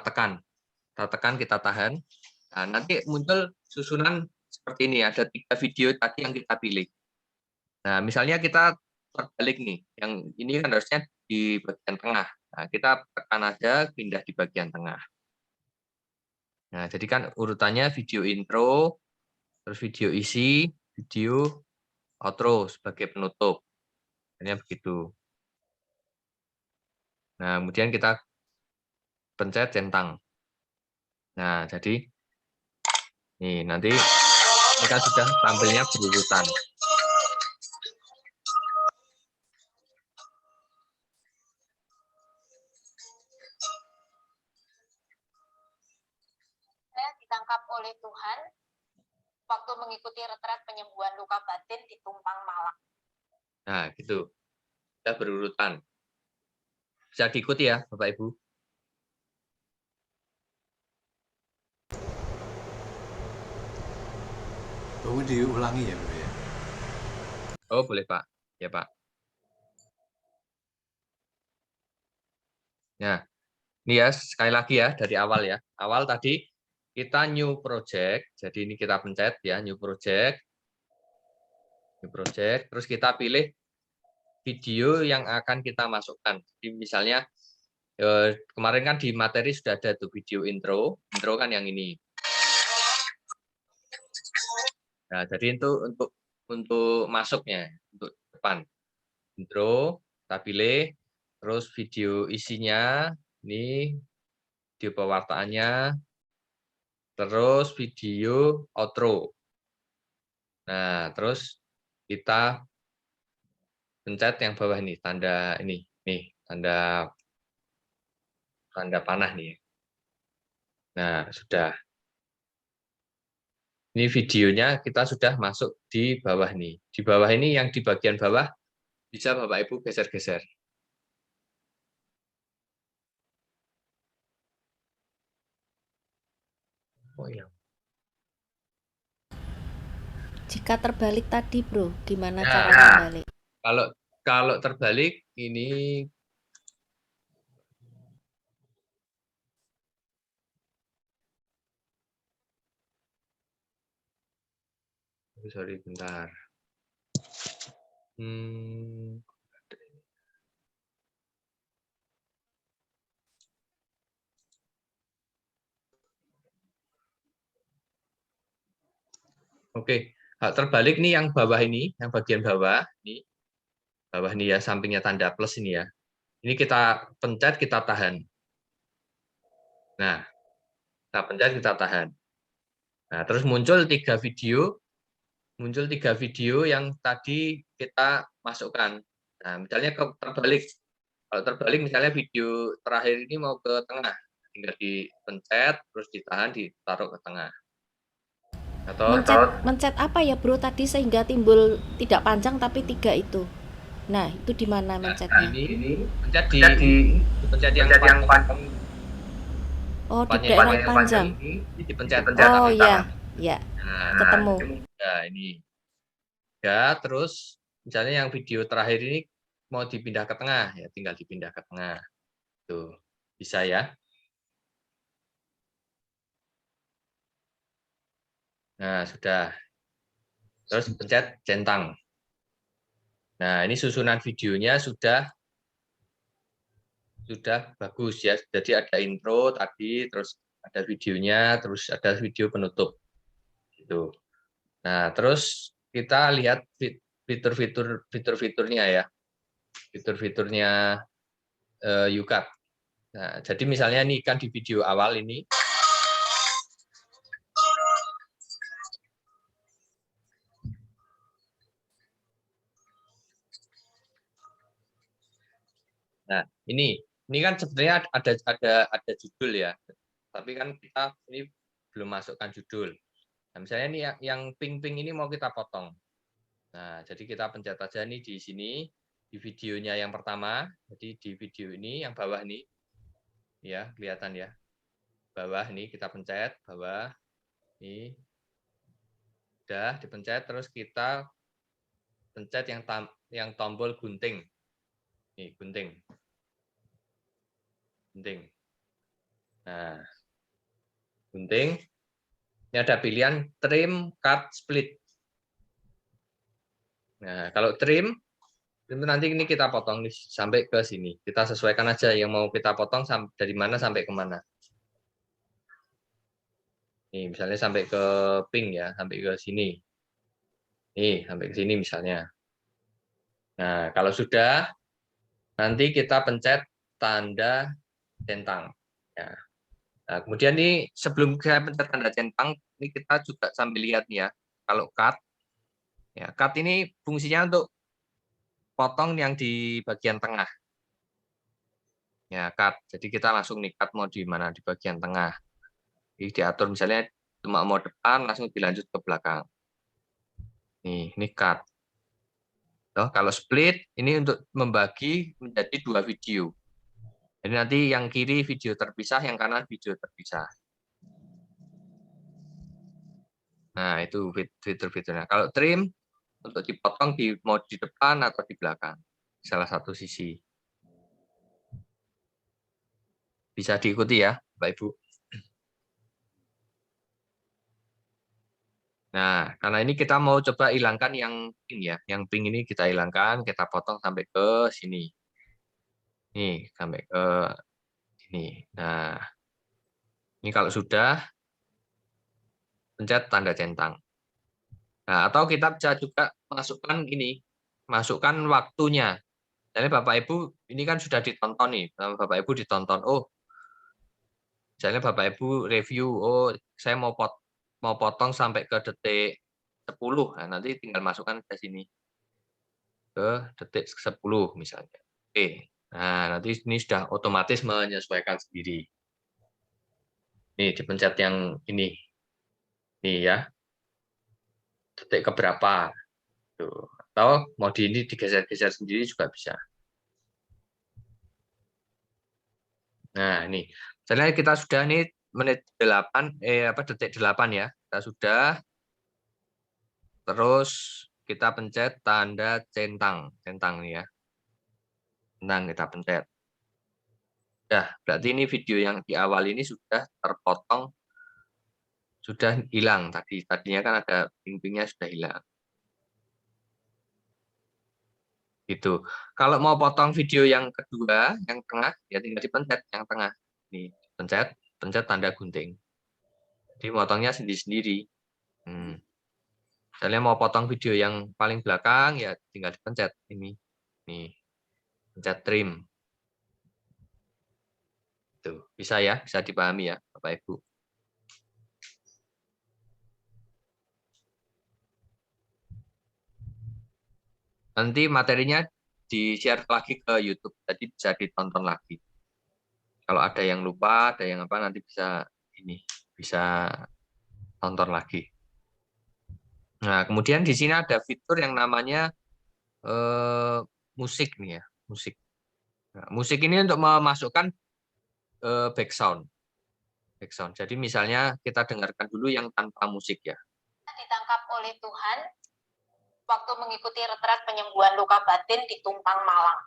Speaker 7: tekan, kita tahan. Nah, nanti muncul susunan seperti ini, ada 3 video tadi yang kita pilih. Nah, misalnya kita terbalik nih, yang ini kan harusnya di bagian tengah. Nah, kita tekan aja, pindah di bagian tengah. Nah, jadi kan urutannya video intro, terus video isi, video outro sebagai penutup. Hanya begitu. Nah, kemudian kita pencet centang. Nah, jadi nih nanti ini kan sudah tampilnya berurutan.
Speaker 9: Saya ditangkap oleh Tuhan waktu mengikuti retret penyembuhan luka batin di Tumpang, Malang.
Speaker 7: Nah, gitu. Sudah berurutan. Bisa diikuti ya, Bapak Ibu.
Speaker 10: Oh, diulangi ya, Bro ya?
Speaker 7: Oh, boleh, Pak. Ya, Pak. Nah, ini ya, sekali lagi ya, dari awal ya. Awal tadi kita new project, jadi ini kita pencet ya, new project, terus kita pilih video yang akan kita masukkan. Jadi misalnya kemarin kan di materi sudah ada tuh video intro kan yang ini. Nah, jadi itu untuk masuknya, untuk depan. Intro, kita pilih, terus video isinya, ini video pewartaannya, terus video outro. Nah, terus kita pencet yang bawah ini, tanda ini, nih, tanda panah nih. Nah, sudah. Ini videonya kita sudah masuk di bawah nih. Di bawah ini yang di bagian bawah bisa Bapak Ibu geser-geser. Oh iya.
Speaker 6: Jika terbalik tadi, Bro, gimana
Speaker 7: Nah,
Speaker 6: cara terbalik?
Speaker 7: Kalau terbalik ini sorry bentar. Oke, hak terbalik nih yang bawah ini, yang bagian bawah nih ya, sampingnya tanda plus ini ya. Ini kita pencet, kita tahan. Nah, kita pencet, kita tahan. Nah, terus muncul tiga video yang tadi kita masukkan. Nah, misalnya terbalik. Kalau terbalik misalnya video terakhir ini mau ke tengah, tinggal dipencet, terus ditahan, ditaruh ke tengah. Atau
Speaker 6: Mencet apa ya, Bro, tadi sehingga timbul tidak panjang tapi 3 itu. Nah, itu di mana mencetnya?
Speaker 7: Ini pencet yang panjang.
Speaker 6: Oh, di daerah panjang.
Speaker 7: Ini dipencet.
Speaker 6: Oh iya, ya.
Speaker 7: Nah,
Speaker 6: Ketemu.
Speaker 7: Nah, ini. Ya, terus misalnya yang video terakhir ini mau dipindah ke tengah, ya tinggal dipindah ke tengah. Tuh, bisa ya. Nah, sudah. Terus pencet centang. Nah, ini susunan videonya sudah bagus ya. Jadi ada intro tadi, terus ada videonya, terus ada video penutup. Gitu. Nah, terus kita lihat fitur-fiturnya ya. Fitur-fiturnya YouCut. Nah, jadi misalnya ini kan di video awal ini. Nah, ini kan sebenarnya ada judul ya. Tapi kan kita ini belum masukkan judul. Nah, misalnya ini yang pink-pink ini mau kita potong. Nah, jadi kita pencet aja nih di sini di videonya yang pertama. Jadi di video ini yang bawah nih. Ya, kelihatan ya. Bawah nih kita pencet bawah. Nih. Udah dipencet terus kita pencet yang tombol gunting. Nih, gunting. Nah, gunting. Ini ada pilihan trim, cut, split. Nah, kalau trim itu nanti ini kita potong nih sampai ke sini. Kita sesuaikan aja yang mau kita potong dari mana sampai ke mana. Nih, misalnya sampai ke pink ya, sampai ke sini. Nih, sampai ke sini misalnya. Nah, kalau sudah nanti kita pencet tanda centang. Ya. Nah, kemudian nih sebelum saya pencet tanda centang, ini kita juga sambil lihat nih ya. Kalau cut, ya cut ini fungsinya untuk potong yang di bagian tengah. Ya cut. Jadi kita langsung nih cut mau di mana, di bagian tengah. Jadi diatur misalnya cuma mau depan langsung dilanjut ke belakang. Ini cut. Kalau split ini untuk membagi menjadi 2 video. Jadi nanti yang kiri video terpisah, yang kanan video terpisah. Nah, itu fitur-fiturnya. Kalau trim, untuk dipotong mau di depan atau di belakang. Salah satu sisi. Bisa diikuti ya, Bapak Ibu. Nah, karena ini kita mau coba hilangkan yang ini ya, yang pink ini kita hilangkan, kita potong sampai ke sini. Nih, sampai ke sini. Nah, ini kalau sudah, pencet tanda centang. Nah, atau kita bisa juga masukkan ini, masukkan waktunya. Jadi Bapak Ibu, ini kan sudah ditonton nih, Bapak Ibu ditonton. Oh, misalnya Bapak Ibu review, oh saya mau potong sampai ke detik 10. Nah, nanti tinggal masukkan ke sini. Ke detik 10 misalnya. Oke. Nah, nanti ini sudah otomatis menyesuaikan sendiri. Nih, dipencet yang ini. Nih ya. Detik keberapa. Tuh. Atau mau di ini digeser-geser sendiri juga bisa. Nah, ini. Misalnya kita sudah nih menit 8 detik 8 ya. Kita sudah. Terus kita pencet tanda centang nih ya. Centang kita pencet. Nah, berarti ini video yang di awal ini sudah terpotong, sudah hilang tadi. Tadinya kan ada ping-pingnya sudah hilang. Gitu. Kalau mau potong video yang kedua, yang tengah, ya tinggal dipencet yang tengah. Nih, pencet tanda gunting. Jadi potongnya sendiri-sendiri. Misalnya mau potong video yang paling belakang, ya tinggal dipencet ini. Nih, pencet trim. Tuh, bisa ya, bisa dipahami ya, Bapak Ibu. Nanti materinya di-share lagi ke YouTube, jadi bisa ditonton lagi. Kalau ada yang lupa, ada yang apa, nanti bisa tonton lagi. Nah, kemudian di sini ada fitur yang namanya musik nih ya, musik. Nah, musik ini untuk memasukkan background. Jadi misalnya kita dengarkan dulu yang tanpa musik ya.
Speaker 9: Ditangkap oleh Tuhan waktu mengikuti retret penyembuhan luka batin di Tumpang, Malang.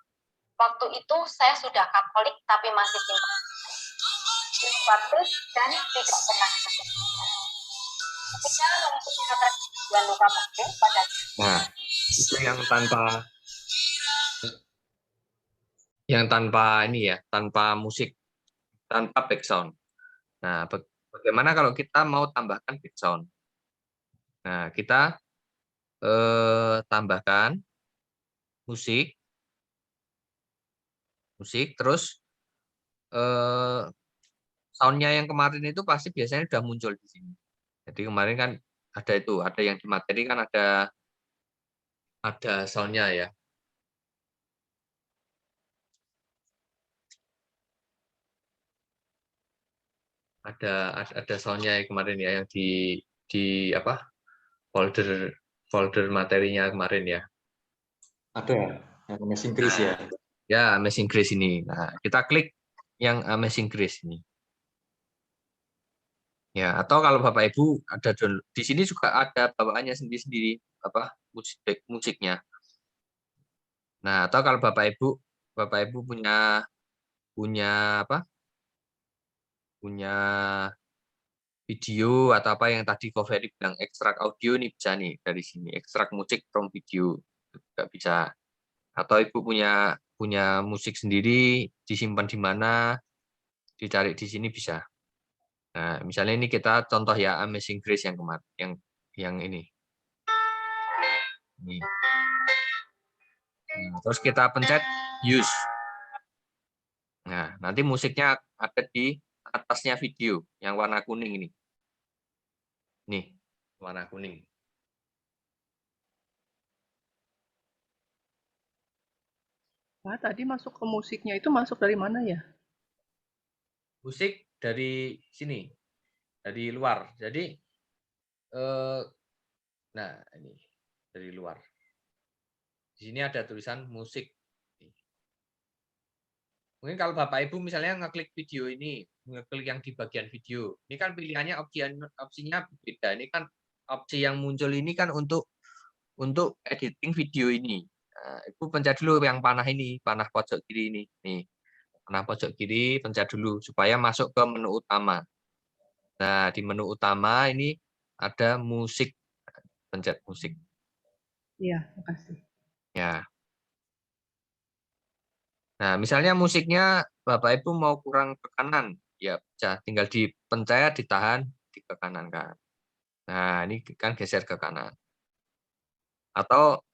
Speaker 9: Waktu itu saya sudah Katolik tapi masih simpatis dan tidak pernah sakit. Ketika mengikuti retret penyembuhan luka batin pada
Speaker 7: itu yang tanpa ini ya, tanpa musik, tanpa background. Nah, bagaimana kalau kita mau tambahkan background? Nah, kita tambahkan musik, terus soundnya yang kemarin itu pasti biasanya sudah muncul di sini. Jadi kemarin kan ada yang di materi kan ada soundnya ya. Ada soundnya kemarin ya, yang di apa folder materinya kemarin ya.
Speaker 1: Ada yang Amazing Grace ya.
Speaker 7: Ya, Amazing Grace ini. Nah, kita klik yang Amazing Grace ini. Ya, atau kalau Bapak Ibu ada di sini juga ada bawaannya sendiri-sendiri musiknya. Nah, atau kalau Bapak Ibu punya video atau apa yang tadi Ko Ferry bilang ekstrak audio nih, bisa nih dari sini ekstrak musik from video juga bisa. Atau Ibu punya musik sendiri disimpan di mana, dicari di sini bisa. Nah, misalnya ini kita contoh ya Amazing Grace yang kemarin, yang ini. Nah, terus kita pencet use. Nah, nanti musiknya ada di atasnya video yang warna kuning ini. Nih, warna kuning.
Speaker 11: Pak, tadi masuk ke musiknya itu masuk dari mana ya?
Speaker 7: Musik dari sini, dari luar. Jadi, nah ini dari luar. Di sini ada tulisan musik. Mungkin kalau Bapak Ibu misalnya ngeklik video ini, ngeklik yang di bagian video, ini kan pilihannya opsinya beda. Ini kan opsi yang muncul ini kan untuk editing video ini. Nah, Ibu pencet dulu yang panah ini, panah pojok kiri ini. Nih, panah pojok kiri pencet dulu supaya masuk ke menu utama. Nah, di menu utama ini ada musik. pencet musik.
Speaker 11: Iya, makasih.
Speaker 7: Ya. Nah, misalnya musiknya Bapak Ibu mau kurang ke kanan, ya bisa tinggal dipencet, ditahan, di ke kanan kan. Nah, ini kan geser ke kanan. Atau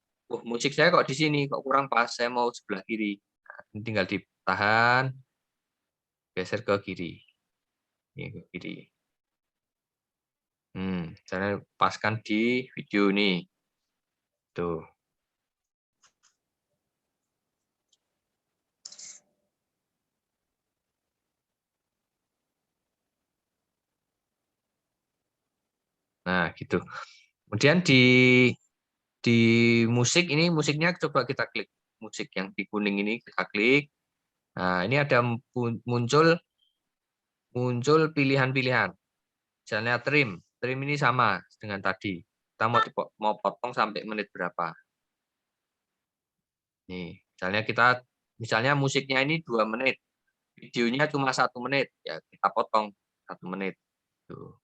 Speaker 7: musik saya kok di sini, kok kurang pas, saya mau sebelah kiri. Nah, ini tinggal ditahan, geser ke kiri. Ini ke kiri. Saya paskan di video nih. Tuh. Nah, gitu. Kemudian di musik ini, musiknya coba kita klik. Musik yang di kuning ini kita klik. Nah, ini ada muncul pilihan-pilihan. Misalnya trim. Trim ini sama dengan tadi. Kita mau potong sampai menit berapa. Nih, misalnya musiknya ini 2 menit. Videonya cuma 1 menit. Ya, kita potong 1 menit. Tuh.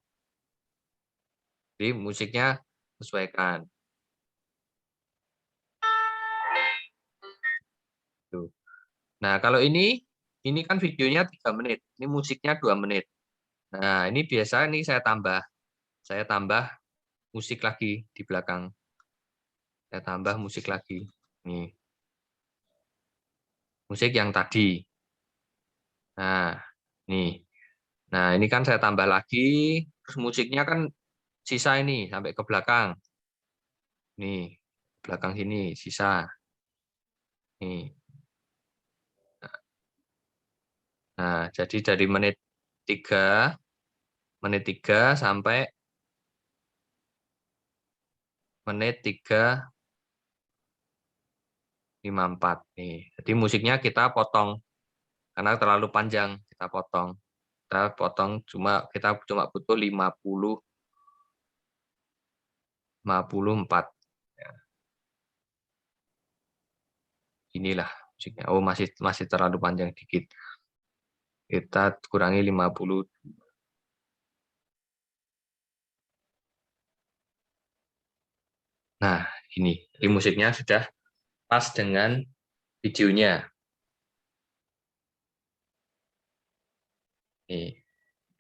Speaker 7: Jadi musiknya sesuaikan. Tuh. Nah, kalau ini kan videonya 3 menit. Ini musiknya 2 menit. Nah, ini biasa ini saya tambah musik lagi di belakang. Saya tambah musik lagi. Nih. Musik yang tadi. Nah, nih. Nah, ini kan saya tambah lagi, terus musiknya kan sisa ini sampai ke belakang. Nih, belakang sini sisa. Nih. Nah, jadi dari menit 3 sampai menit 3:54 nih. Jadi musiknya kita potong karena terlalu panjang, kita potong. Kita cuma butuh 54. Ya. Inilah musiknya. Oh, masih terlalu panjang dikit. Kita kurangi 50. Nah, ini. Jadi musiknya sudah pas dengan videonya. Nih,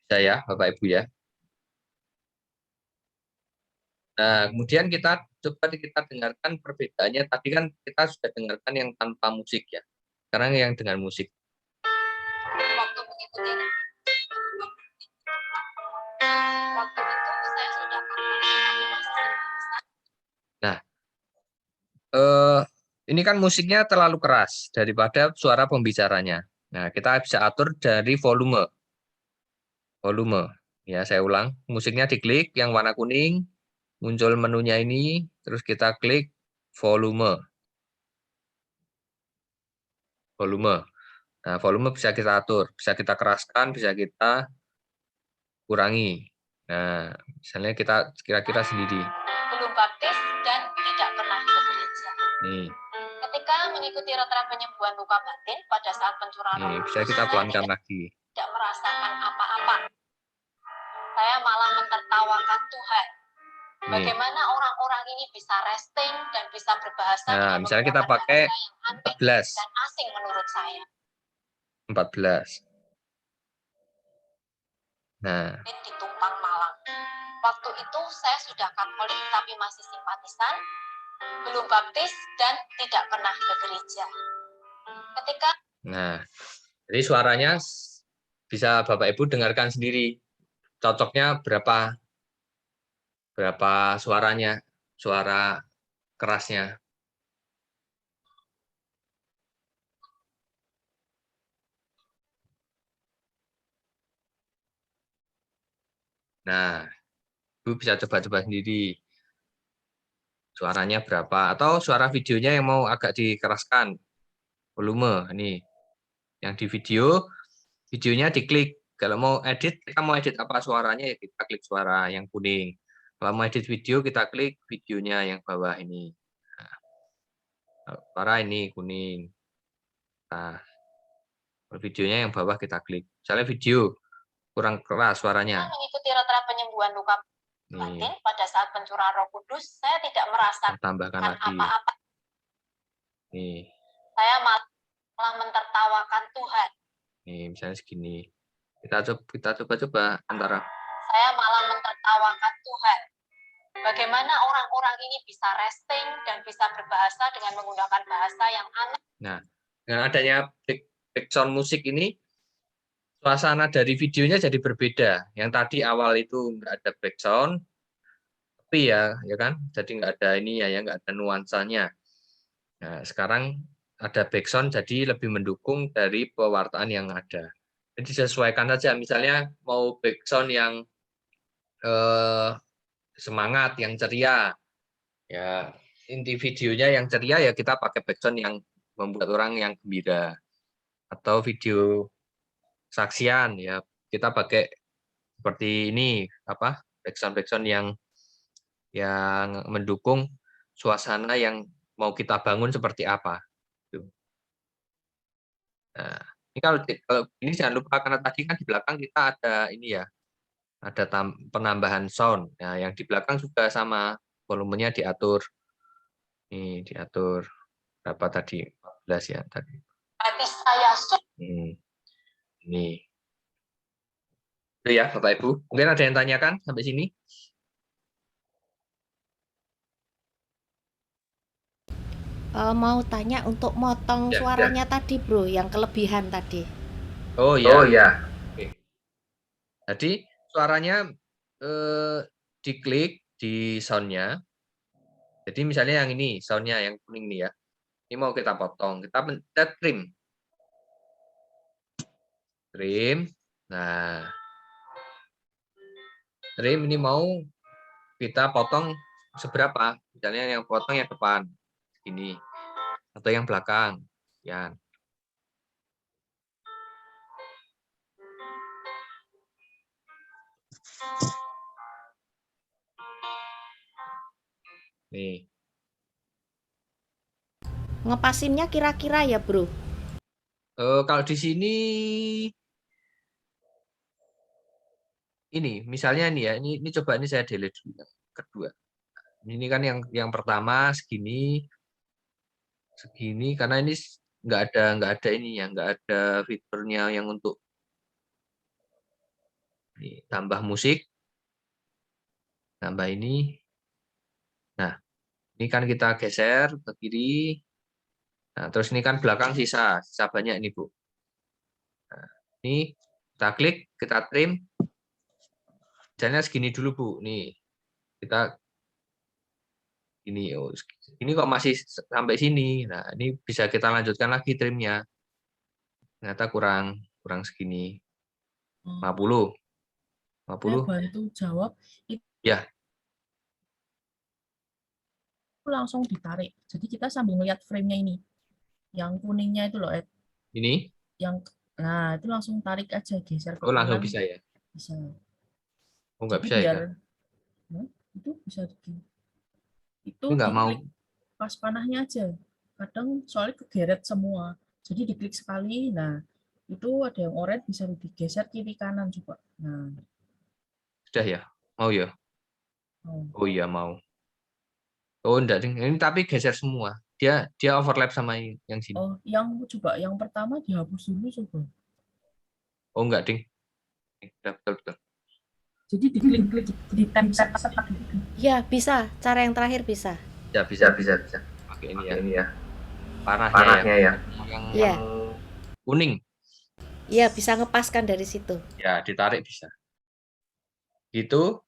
Speaker 7: bisa ya, Bapak Ibu ya. Nah, kemudian kita dengarkan perbedaannya. Tadi kan kita sudah dengarkan yang tanpa musik ya. Sekarang yang dengan musik.
Speaker 9: Waktu mengikuti waktu itu saya sudah
Speaker 7: Nah, ini kan musiknya terlalu keras daripada suara pembicaranya. Nah, kita bisa atur dari volume. Ya, saya ulang. Musiknya diklik yang warna kuning, muncul menunya ini, terus kita klik volume. Nah, volume bisa kita atur, bisa kita keraskan, bisa kita kurangi. Nah, misalnya kita kira-kira sendiri.
Speaker 9: belum baptis dan tidak pernah ke gereja.
Speaker 7: Nih.
Speaker 9: Ketika mengikuti retret penyembuhan luka batin pada saat pencurahan
Speaker 7: Nih, bisa kita pelankan lagi.
Speaker 9: Tidak merasakan apa-apa. Saya malah mentertawakan Tuhan. Bagaimana orang-orang ini bisa resting dan bisa berbahasa
Speaker 7: nah,
Speaker 9: dengan
Speaker 7: misalnya kita pakai 14
Speaker 9: dan asing menurut saya.
Speaker 7: 14. Nah,
Speaker 9: di Tumpang Malang. Waktu itu saya sudah Katolik tapi masih simpatisan, belum baptis dan tidak pernah ke gereja.
Speaker 7: Nah, jadi suaranya bisa Bapak Ibu dengarkan sendiri. Cocoknya berapa suaranya, suara kerasnya. Nah, Ibu bisa coba-coba sendiri. Suaranya berapa, atau suara videonya yang mau agak dikeraskan. Volume, ini. Yang di videonya diklik. Kalau mau edit, kita mau edit apa suaranya, ya kita klik suara yang kuning. Kalau mau edit video, kita klik videonya yang bawah ini. Nah, suara ini kuning. Nah, videonya yang bawah kita klik. Misalnya video kurang keras suaranya.
Speaker 9: Mengikuti retret penyembuhan luka. batin pada saat pencurahan Roh Kudus, saya tidak merasakan
Speaker 7: tambahkan lagi.
Speaker 9: apa-apa.
Speaker 7: Nih,
Speaker 9: Saya malah mentertawakan Tuhan.
Speaker 7: nih misalnya segini. Kita coba antara.
Speaker 9: Saya malah mentertawakan Tuhan. Bagaimana orang-orang ini bisa resting dan bisa berbahasa dengan menggunakan bahasa yang aneh.
Speaker 7: Nah, dengan adanya background musik ini, suasana dari videonya jadi berbeda. Yang tadi awal itu nggak ada background, tapi ya kan, jadi nggak ada ini ya, nggak ada nuansanya. Nah, sekarang ada background, jadi lebih mendukung dari pewartaan yang ada. Jadi disesuaikan saja, misalnya mau background yang semangat, yang ceria, ya inti videonya yang ceria ya kita pakai background yang membuat orang yang gembira. Atau video saksian ya kita pakai seperti ini background yang mendukung suasana yang mau kita bangun seperti apa. Nah, ini kalau ini jangan lupa karena tadi kan di belakang kita ada ini ya, ada penambahan sound. Nah, yang di belakang juga sama, volumenya diatur. Ini diatur berapa tadi? 14 ya tadi.
Speaker 9: Hati saya
Speaker 7: Ini. Itu ya, Bapak Ibu. Mungkin ada yang tanyakan sampai sini?
Speaker 6: Mau tanya untuk motong suaranya tadi, Bro, yang kelebihan tadi.
Speaker 7: Oh ya. Oke. Jadi suaranya diklik di soundnya. Jadi misalnya yang ini soundnya yang kuning nih ya. Ini mau kita potong, kita trim. Nah, trim ini mau kita potong seberapa? Misalnya yang potong yang depan ini atau yang belakang, ya. Nih.
Speaker 6: Ngepasinnya kira-kira ya, Bro?
Speaker 7: Kalau di sini ini misalnya nih ya, ini coba ini saya delete dulu yang kedua. Ini kan yang pertama segini karena ini nggak ada ini ya, nggak ada fiturnya yang untuk ini, tambah musik, tambah ini. Nah, ini kan kita geser ke kiri. Nah, terus ini kan belakang sisa banyak ini, Bu. Nah, ini kita klik, kita trim. Misalnya segini dulu, Bu. Nih, kita ini kok masih sampai sini. Nah, ini bisa kita lanjutkan lagi trimnya. Ternyata kurang segini. 50.
Speaker 3: Saya bantu jawab.
Speaker 7: Ya.
Speaker 3: Langsung ditarik. Jadi kita sambil melihat frame-nya ini. Yang kuningnya itu loh, Ed.
Speaker 7: Ini?
Speaker 3: Nah, itu langsung tarik aja, geser ke
Speaker 7: kanan. Langsung bisa ya?
Speaker 3: Bisa.
Speaker 7: Oh, nggak bisa ya?
Speaker 3: Itu bisa itu
Speaker 7: nggak mau.
Speaker 3: Pas panahnya aja. Kadang soalnya kegeret semua. Jadi diklik sekali, nah itu ada yang orange bisa digeser kiri kanan juga. Nah.
Speaker 7: Sudah ya? Mau ya? Oh iya mau. Oh enggak, ini tapi geser semua. Dia overlap sama yang sini.
Speaker 3: Oh, yang pertama dihapus dulu coba.
Speaker 7: Oh enggak, Ding. Betul.
Speaker 3: Jadi diklik di tab.
Speaker 6: Ya, bisa. Cara yang terakhir bisa.
Speaker 7: Ya, bisa. Pakai ini ya. Panahnya ya. Yang kuning.
Speaker 6: Iya, bisa ngepaskan dari situ.
Speaker 7: Ya, ditarik bisa. Gitu.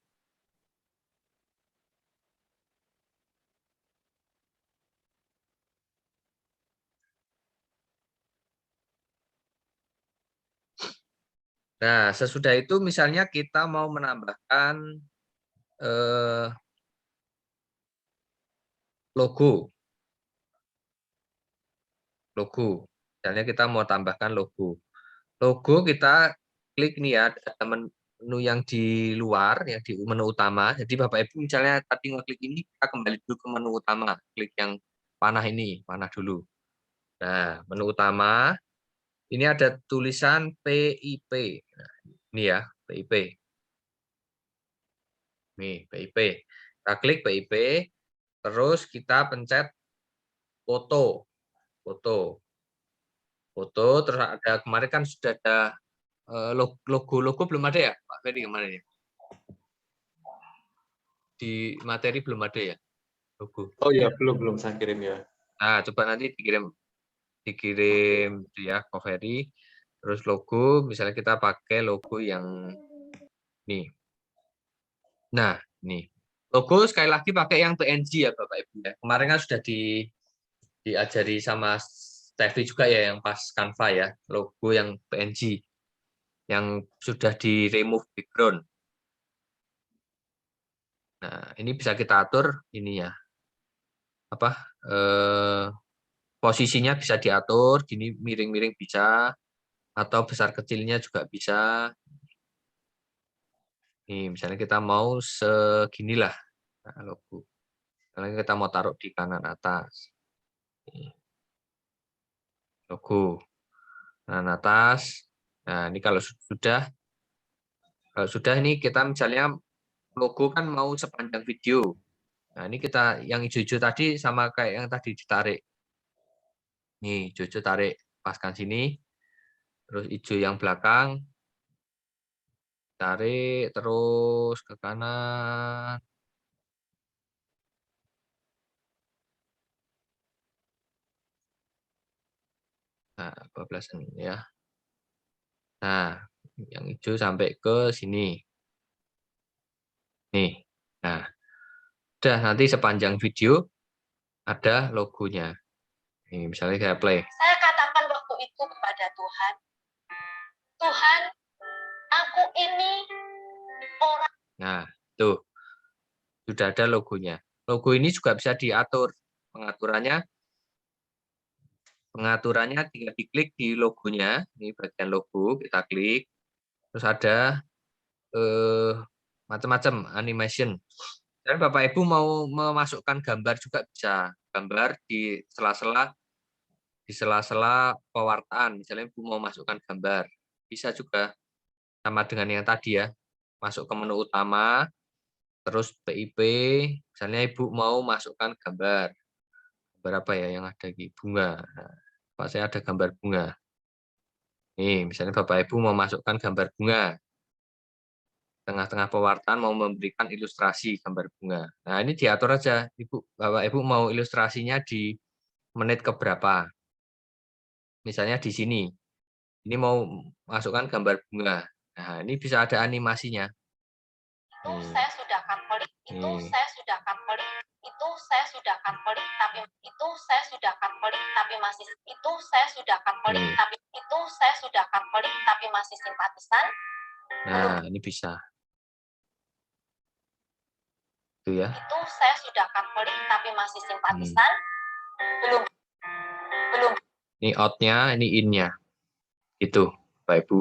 Speaker 7: Nah, sesudah itu misalnya kita mau menambahkan logo. Misalnya kita mau tambahkan logo. Logo kita klik nih ya, ada menu yang di luar, yang di menu utama. Jadi Bapak Ibu misalnya tadi ngeklik ini, kita kembali dulu ke menu utama. Klik yang panah ini, panah dulu. Nah, menu utama. Ini ada tulisan PIP. Nah, ini ya, PIP. Nih, PIP. Kita klik PIP, terus kita pencet foto. Foto, terus ada kemarin kan sudah ada logo belum ada ya, Pak Ferry kemarin ya? Di materi belum ada ya, logo.
Speaker 1: Oh ya, belum saya kirim ya.
Speaker 7: Nah, coba nanti dikirim ya, Pak Ferry. Terus logo, misalnya kita pakai logo yang nih. Nah, nih. Logo sekali lagi pakai yang PNG ya, Bapak Ibu ya. Kemarin kan sudah diajari sama Steffi juga ya, yang pas Canva ya, logo yang PNG yang sudah di remove background. Nah, ini bisa kita atur ini ya. Posisinya bisa diatur, gini miring-miring bisa, atau besar kecilnya juga bisa. Nih, misalnya kita mau seginilah logo. Misalnya kita mau taruh di kanan atas. Nih. Logo. Kanan atas. Nah, ini kalau sudah ini kita misalnya logo kan mau sepanjang video. Nah, ini kita yang hijau-hijau tadi sama kayak yang tadi ditarik. Nih, hijau-hijau tarik, paskan sini. Terus hijau yang belakang tarik terus ke kanan. Nah, 12 ya. Nah, yang hijau sampai ke sini. Nih. Nah, udah nanti sepanjang video ada logonya. Nih, misalnya saya play.
Speaker 9: Saya katakan waktu itu kepada Tuhan, Tuhan, aku ini orang.
Speaker 7: Nah, tuh. Sudah ada logonya. Logo ini juga bisa diatur. Pengaturannya tinggal diklik di logonya. Ini bagian logo, kita klik. Terus ada macam-macam animation. Dan Bapak Ibu mau memasukkan gambar juga bisa. Gambar di sela-sela pewartaan. Misalnya Ibu mau masukkan gambar. Bisa juga sama dengan yang tadi ya. Masuk ke menu utama, terus PIP, misalnya Ibu mau masukkan gambar. Berapa ya yang ada di bunga. Nah, Pak, saya ada gambar bunga. Nih, misalnya Bapak Ibu mau masukkan gambar bunga. Tengah-tengah pewartaan mau memberikan ilustrasi gambar bunga. Nah, ini diatur aja, Bapak Ibu mau ilustrasinya di menit keberapa. Misalnya di sini. Ini mau masukkan gambar bunga. Nah, ini bisa ada animasinya.
Speaker 9: Saya sudah katolik, saya sudah katolik, saya sudah katolik, tapi masih saya sudah katolik, tapi masih simpatisan.
Speaker 7: Nah, ini bisa. Itu ya.
Speaker 9: Saya sudah katolik, tapi masih simpatisan. Belum.
Speaker 7: Ini out-nya, ini in-nya. Itu, Bapak Ibu.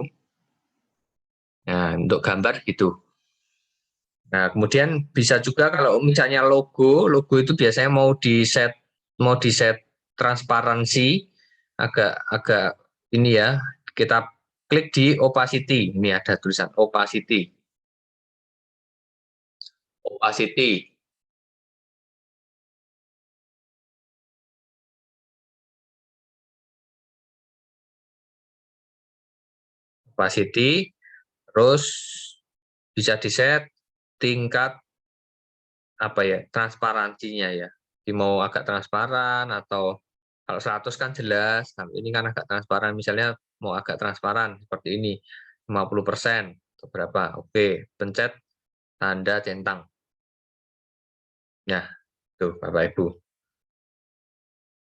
Speaker 7: Nah, untuk gambar gitu. Nah, kemudian bisa juga kalau misalnya logo itu biasanya mau di set transparansi agak ini ya. Kita klik di opacity. Ini ada tulisan opacity. Opacity, terus bisa di-set tingkat transparansinya ya. Jadi mau agak transparan atau kalau 100 kan jelas, ini kan agak transparan. Misalnya mau agak transparan seperti ini, 50% atau berapa. Oke, pencet tanda centang. Nah, tuh Bapak Ibu.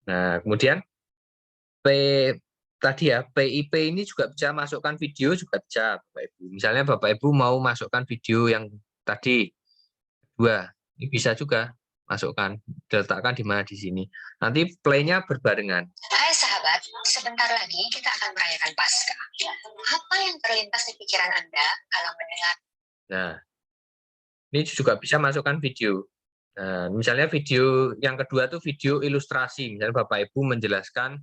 Speaker 7: Nah, kemudian tadi ya, PIP ini juga bisa masukkan video juga bisa, Bapak Ibu. Misalnya Bapak Ibu mau masukkan video yang tadi dua, ini bisa juga masukkan, diletakkan di mana di sini. Nanti play-nya berbarengan.
Speaker 2: Hai sahabat, sebentar lagi kita akan merayakan Paskah. Apa yang terlintas di pikiran Anda kalau mendengar?
Speaker 7: Nah, ini juga bisa masukkan video. Nah, misalnya video yang kedua itu video ilustrasi. Misalnya Bapak Ibu menjelaskan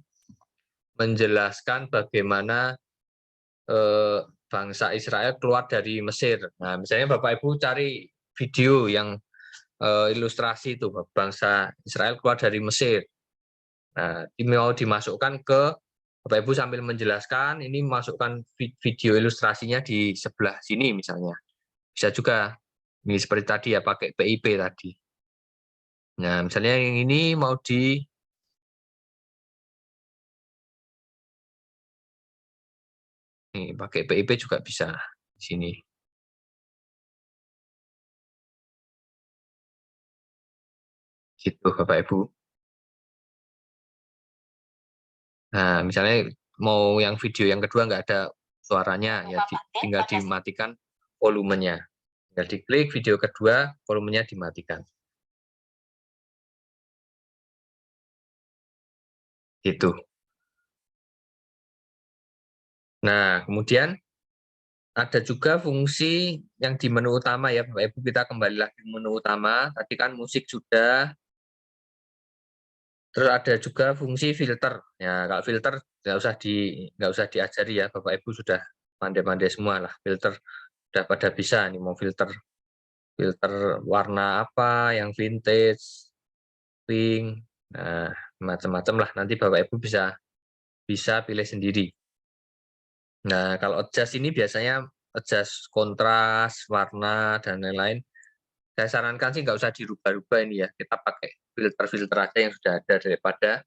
Speaker 7: bagaimana bangsa Israel keluar dari Mesir. Nah, misalnya Bapak Ibu cari video yang ilustrasi itu bangsa Israel keluar dari Mesir. Nah, ini mau dimasukkan ke Bapak Ibu sambil menjelaskan, ini masukkan video ilustrasinya di sebelah sini misalnya. Bisa juga, ini seperti tadi ya, pakai PIP tadi. Nah, misalnya yang ini mau nih, pakai PIP juga bisa di sini. Gitu, Bapak Ibu. Nah, misalnya mau yang video yang kedua nggak ada suaranya, ya tinggal dimatikan volumenya. Tinggal diklik video kedua, volumenya dimatikan. Gitu. Nah, kemudian ada juga fungsi yang di menu utama ya, Bapak Ibu, kita kembali lagi ke menu utama. Tadi kan musik sudah. Terus ada juga fungsi filter. Ya, kalau filter nggak usah diajari ya, Bapak Ibu sudah pandai-pandai semua lah. Filter udah pada bisa nih, mau filter warna apa, yang vintage, pink, nah macam-macam lah. Nanti Bapak Ibu bisa pilih sendiri. Nah, kalau adjust ini biasanya adjust kontras, warna, dan lain-lain. Saya sarankan sih nggak usah dirubah-rubah ini ya. Kita pakai filter-filter aja yang sudah ada, daripada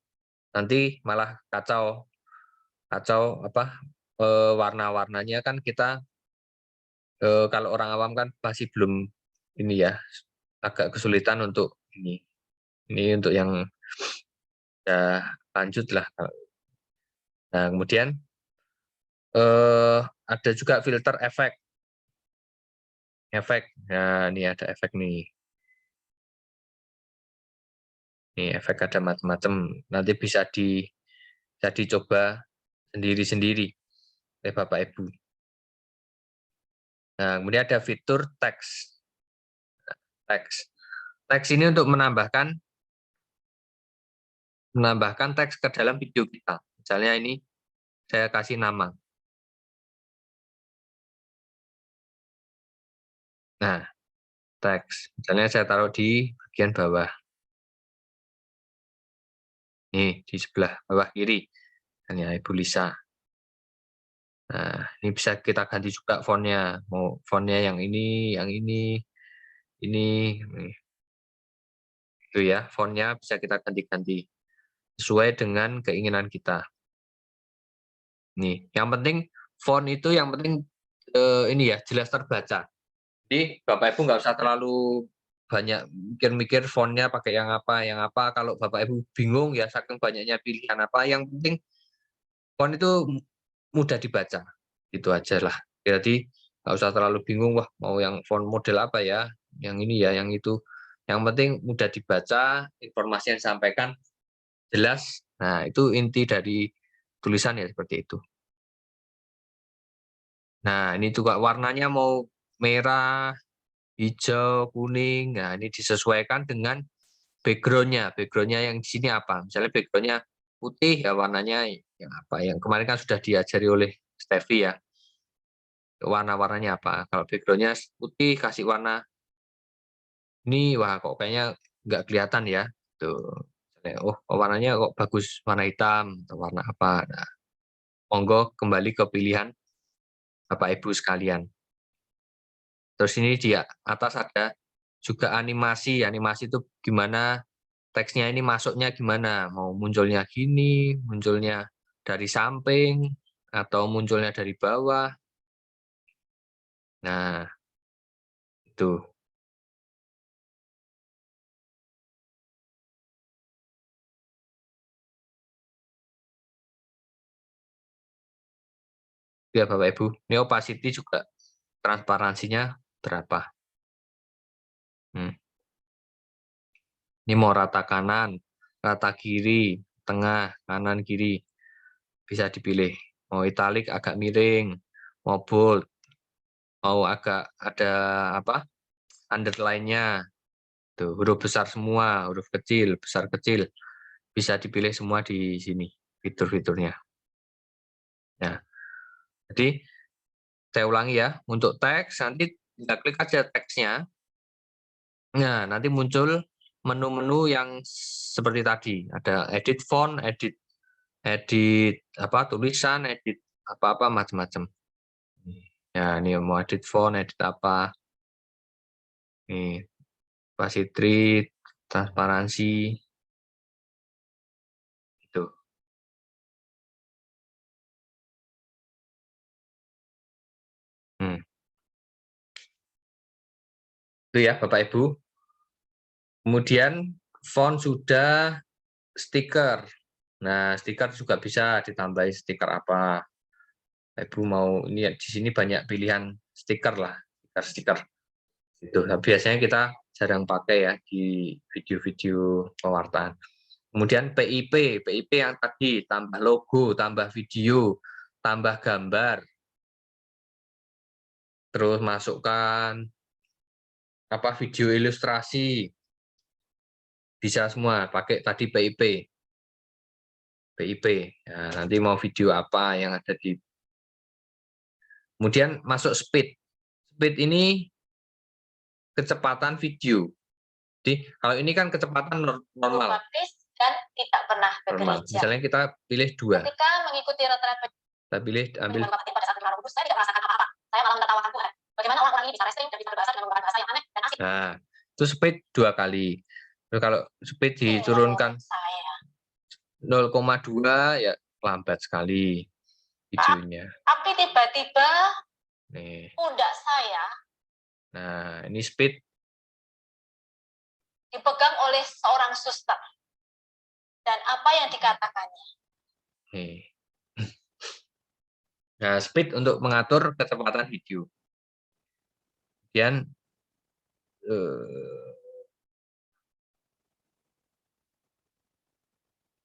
Speaker 7: nanti malah kacau apa warna-warnanya kan kita kalau orang awam kan masih belum ini ya, agak kesulitan untuk ini. Ini untuk yang sudah lanjut lah. Nah, kemudian ada juga filter efek. Nah, ini ada efek nih. Ini efek ada macam-macam. Nanti bisa dicoba sendiri-sendiri oleh Bapak Ibu. Nah, kemudian ada fitur teks. Teks ini untuk menambahkan teks ke dalam video kita. Misalnya ini saya kasih nama. Nah, teks. Misalnya saya taruh di bagian bawah. Nih, di sebelah bawah kiri. Misalnya Ibu Lisa. Nah, ini bisa kita ganti juga fontnya. Mau fontnya yang ini. Itu ya, fontnya bisa kita ganti-ganti sesuai dengan keinginan kita. Nih, yang penting font itu yang penting ini ya, jelas terbaca. Jadi Bapak Ibu nggak usah terlalu banyak mikir-mikir fontnya pakai yang apa. Kalau Bapak Ibu bingung ya, saking banyaknya pilihan apa, yang penting font itu mudah dibaca. Itu aja lah. Jadi nggak usah terlalu bingung, wah mau yang font model apa ya, yang ini ya, yang itu. Yang penting mudah dibaca, informasi yang disampaikan jelas. Nah, itu inti dari tulisan ya, seperti itu. Nah, ini juga warnanya mau merah, hijau, kuning. Nah, ini disesuaikan dengan background-nya. Background-nya yang di sini apa? Misalnya background-nya putih, ya warnanya yang apa? Yang kemarin kan sudah diajari oleh Steffi ya. Warna-warnanya apa? Kalau background-nya putih, kasih warna ini, wah kok kayaknya nggak kelihatan ya. Tuh. Oh, warnanya kok bagus, warna hitam atau warna apa. Nah, monggo kembali ke pilihan Bapak Ibu sekalian. Terus ini di atas ada juga animasi. Animasi itu gimana teksnya ini masuknya gimana? Mau munculnya gini, munculnya dari samping, atau munculnya dari bawah. Nah, itu. Ya Bapak Ibu, ini opacity juga transparansinya berapa. Ini mau rata kanan, rata kiri, tengah, kanan, kiri. Bisa dipilih. Mau italic agak miring, mau bold, mau agak ada apa? Underline-nya. Tuh, huruf besar semua, huruf kecil, besar kecil. Bisa dipilih semua di sini fitur-fiturnya. Nah, jadi saya ulangi ya, untuk teks nanti tinggal klik aja teksnya. Nah, nanti muncul menu-menu yang seperti tadi. Ada edit font, edit apa tulisan, edit apa-apa macam-macam. Ya, ini mau edit font, edit apa. Nih, opacity, transparansi. Itu. Itu ya, Bapak Ibu. Kemudian font sudah, stiker. Nah, stiker juga bisa ditambahin stiker apa. Ibu mau ini di sini banyak pilihan stiker lah, stiker. Itu biasanya kita jarang pakai ya di video-video pewartaan. Kemudian PIP yang tadi tambah logo, tambah video, tambah gambar. Terus masukkan apa video ilustrasi. Bisa semua pakai tadi PIP. Nah, nanti mau video apa yang ada di. Kemudian masuk speed. Speed ini kecepatan video. Jadi kalau ini kan kecepatan normal.
Speaker 9: Baptis dan tidak pernah
Speaker 7: Normal.
Speaker 9: bekerja.
Speaker 7: Misalnya kita pilih 2.
Speaker 9: Ketika mengikuti retret
Speaker 7: Kita pilih ambil.
Speaker 9: pada saat mengenal Rufus, saya tidak merasakan apa-apa. Saya malah menertawakan Tuhan. Bagaimana orang-orang ini bisa wrestling dan bisa berbahasa dengan menggunakan bahasa yang aneh dan asing.
Speaker 7: Nah, itu speed 2 kali. Terus kalau speed diturunkan 0,2 ya lambat sekali videonya.
Speaker 9: Tapi tiba-tiba
Speaker 7: Nih.
Speaker 9: pundak saya
Speaker 7: Nah, ini speed
Speaker 9: dipegang oleh seorang suster. Dan apa yang dikatakannya?
Speaker 7: nih. Nah, speed untuk mengatur kecepatan video. Kemudian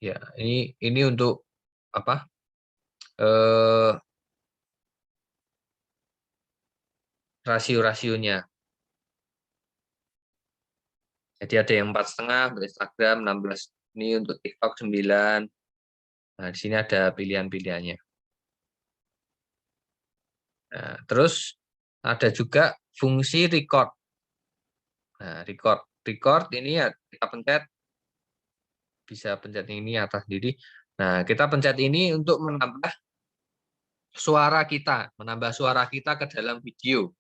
Speaker 7: ya ini untuk apa? Rasio-rasionya. Jadi ada yang 4,5 untuk Instagram, 16 ini untuk TikTok 9. Nah, di sini ada pilihan-pilihannya. Nah, terus ada juga fungsi record. Nah, record ini ya kita pencet, bisa pencet ini atas sendiri. Nah, kita pencet ini untuk menambah suara kita ke dalam video.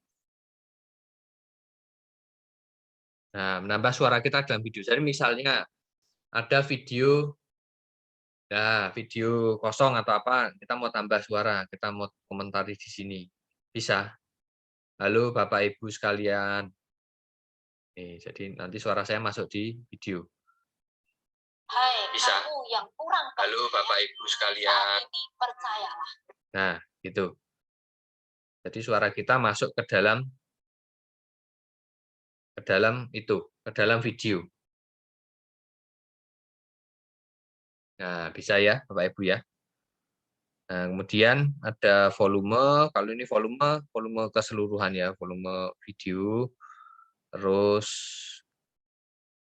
Speaker 7: Nah, menambah suara kita dalam video. Jadi misalnya ada video, nah video kosong atau apa, kita mau tambah suara, kita mau komentari di sini, bisa. Halo Bapak Ibu sekalian. Nih, jadi nanti suara saya masuk di video.
Speaker 9: Hai,
Speaker 7: Bisa.
Speaker 9: kamu yang kurang
Speaker 7: Halo Bapak Ibu sekalian.
Speaker 9: saat ini percayalah.
Speaker 7: Nah, gitu. Jadi suara kita masuk ke dalam video. Nah, bisa ya Bapak Ibu ya. Nah, kemudian ada volume. Kalau ini volume keseluruhan ya, volume video. Terus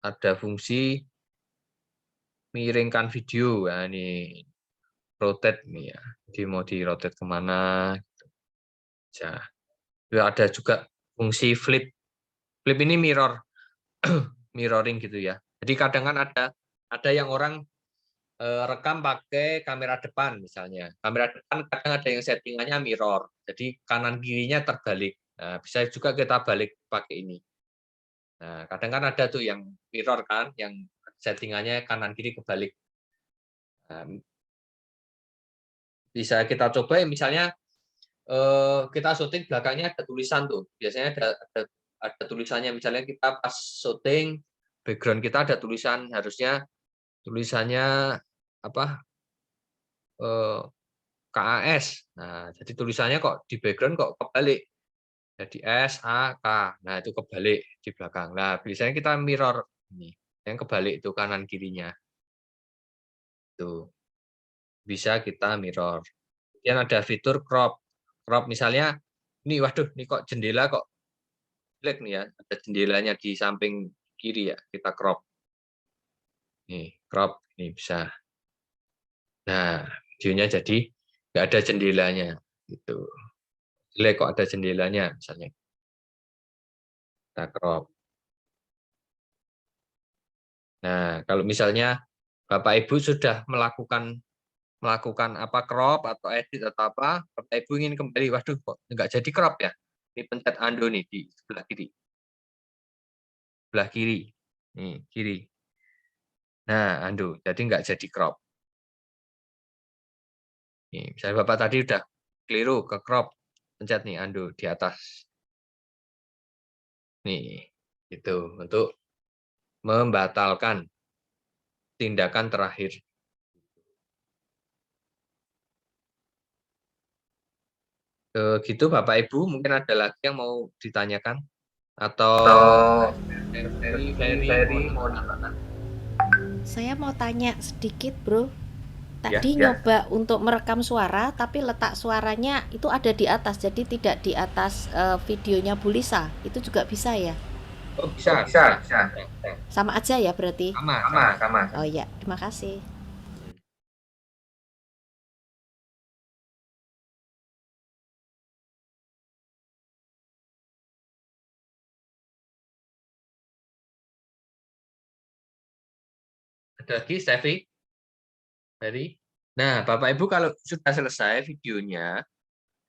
Speaker 7: ada fungsi miringkan video. Nah, ini rotate nih ya. Jadi mau di rotate kemana? Ya. Ada juga fungsi flip. Flip ini mirroring gitu ya. Jadi kadang kan ada yang orang rekam pakai kamera depan misalnya. Kamera depan kadang ada yang settingannya mirror. Jadi kanan kirinya terbalik. Nah, bisa juga kita balik pakai ini. Nah, kadang kan ada tuh yang mirror kan, yang settingannya kanan kiri kebalik. Nah, bisa kita coba misalnya kita syuting belakangnya ada tulisan tuh. Biasanya ada tulisannya, misalnya kita pas syuting background kita ada tulisan, harusnya tulisannya apa? KAS. Nah, jadi tulisannya kok di background kok kebalik. Jadi S A K. Nah, itu kebalik di belakang. Nah, biasanya kita mirror ini. Yang kebalik itu kanan kirinya. Tuh. Bisa kita mirror. Kemudian ada fitur crop. Crop misalnya ini waduh, ini kok jendela kok jelek nih ya. Ada jendelanya di samping kiri ya, kita crop. Nih, crop ini bisa. Nah, videonya jadi nggak ada jendelanya gitu. Jelek kok ada jendelanya misalnya. Kita crop. Nah, kalau misalnya Bapak Ibu sudah melakukan apa crop atau edit atau apa, Bapak Ibu ingin kembali, waduh kok nggak jadi crop ya? Ini pencet undo nih di sebelah kiri. Sebelah kiri. Nih, kiri. Nah, undo. Jadi nggak jadi crop. Nih, misalnya Bapak tadi udah keliru ke crop, pencet nih undo di atas. Nih, itu untuk membatalkan tindakan terakhir. Gitu Bapak Ibu, mungkin ada lagi yang mau ditanyakan atau Ferry mau nambahkan?
Speaker 6: Saya mau tanya sedikit, Bro.
Speaker 7: Ya,
Speaker 6: Tadi
Speaker 7: ya.
Speaker 6: nyoba untuk merekam suara, tapi letak suaranya itu ada di atas, jadi tidak di atas videonya Bu Lisa. Itu juga bisa ya?
Speaker 7: Oh, bisa.
Speaker 6: Sama aja ya berarti?
Speaker 7: Sama.
Speaker 6: Oh iya, terima kasih.
Speaker 7: Ada lagi, Steffi? Ferry? Nah, Bapak Ibu kalau sudah selesai videonya,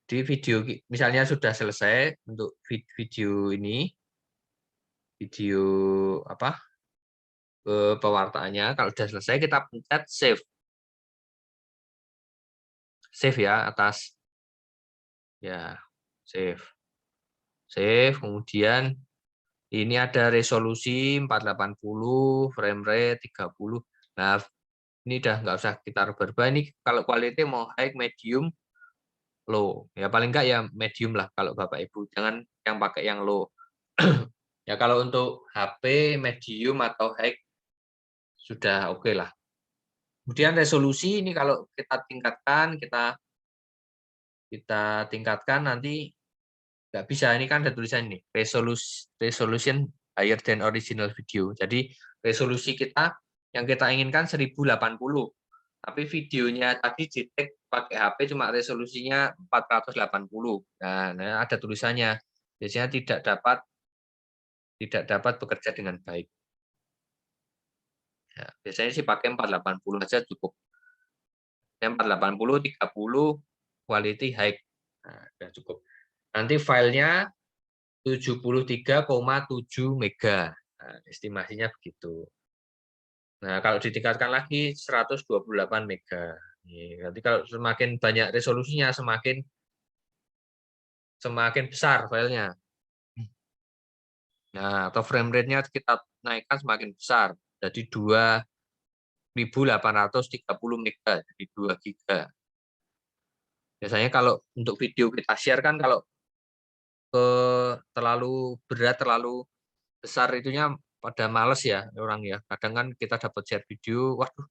Speaker 7: di video misalnya sudah selesai untuk video ini, video apa? Pewartaannya, kalau sudah selesai kita pencet save. Save ya atas. Ya, save. Save, kemudian ini ada resolusi 480, frame rate 30. Nah, ini udah nggak usah kita rubah-rubah. Ini kalau quality mau high, medium, low. Ya paling nggak ya medium lah kalau Bapak Ibu. Jangan yang pakai yang low. Ya kalau untuk HP medium atau high sudah oke lah. Kemudian resolusi ini kalau kita tingkatkan, kita tingkatkan nanti nggak bisa. Ini kan ada tulisan ini resolution higher than original video. Jadi resolusi kita yang kita inginkan 1080. Tapi videonya tadi di tag pakai HP cuma resolusinya 480. Nah, ada tulisannya. Biasanya tidak dapat bekerja dengan baik. Ya, biasanya sih pakai 480 saja cukup. 480, 30, quality high. Nah, sudah cukup. Nanti filenya 73,7 mega. Nah, estimasinya begitu. Nah, kalau ditingkatkan lagi 128 mega. Nanti kalau semakin banyak resolusinya, semakin besar filenya. Nah, atau frame rate-nya kita naikkan semakin besar. Jadi 2830 mega, jadi 2 giga. Biasanya kalau untuk video kita share kan kalau terlalu berat, terlalu besar itunya pada males ya orang ya. Kadang kan kita dapat share video, waduh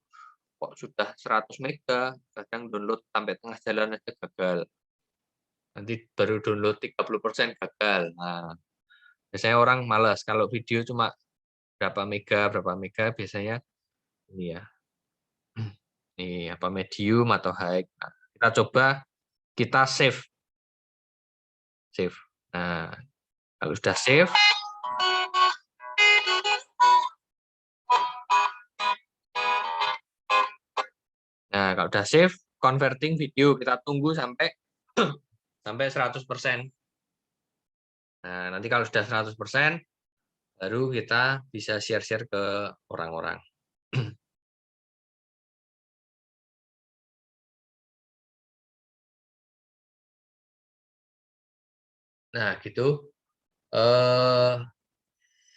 Speaker 7: kok sudah 100 mega, kadang download sampai tengah jalan aja gagal. Nanti baru download 30% gagal. Nah, biasanya orang malas kalau video cuma berapa mega biasanya ini ya. Ini apa medium atau high. Nah, kita coba kita save. Nah, kalau sudah save, kalau udah save, converting video kita tunggu sampai 100%. Nah, nanti kalau sudah 100%, baru kita bisa share-share ke orang-orang. Nah, gitu.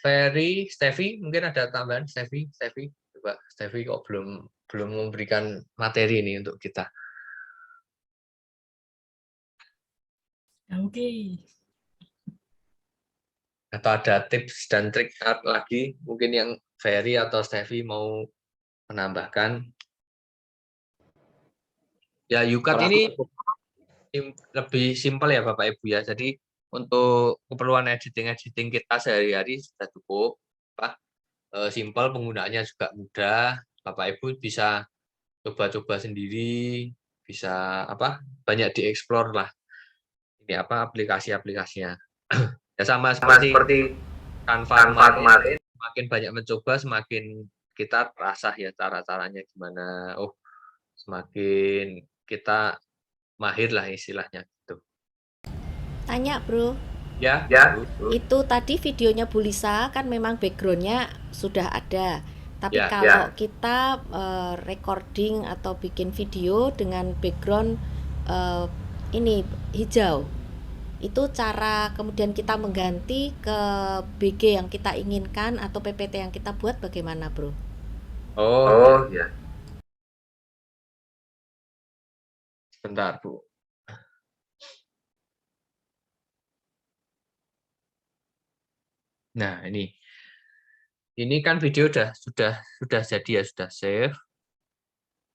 Speaker 7: Ferry, Steffi, mungkin ada tambahan, Steffi, coba Steffi kok belum memberikan materi ini untuk kita.
Speaker 3: Oke.
Speaker 7: Atau ada tips dan trik lagi, mungkin yang Ferry atau Steffi mau menambahkan. Ya, UCAD ini lebih simpel ya Bapak Ibu ya. Jadi untuk keperluan editing kita sehari-hari sudah cukup. Simpel, penggunaannya juga mudah. Bapak Ibu bisa coba-coba sendiri, bisa banyak dieksplor lah. Ini aplikasi-aplikasinya. Ya sama seperti Canva kemarin. Semakin banyak mencoba, semakin kita terasah ya cara-caranya gimana. Oh, semakin kita mahir lah istilahnya gitu.
Speaker 6: Tanya, Bro.
Speaker 7: Ya,
Speaker 6: Itu tadi videonya Bu Lisa kan memang backgroundnya sudah ada. Tapi
Speaker 7: Ya.
Speaker 6: kalau kita recording atau bikin video dengan background ini hijau, itu cara kemudian kita mengganti ke BG yang kita inginkan atau PPT yang kita buat bagaimana, Bro?
Speaker 7: Oh, ya. Sebentar, Bu. Nah, ini kan video sudah jadi ya, sudah save.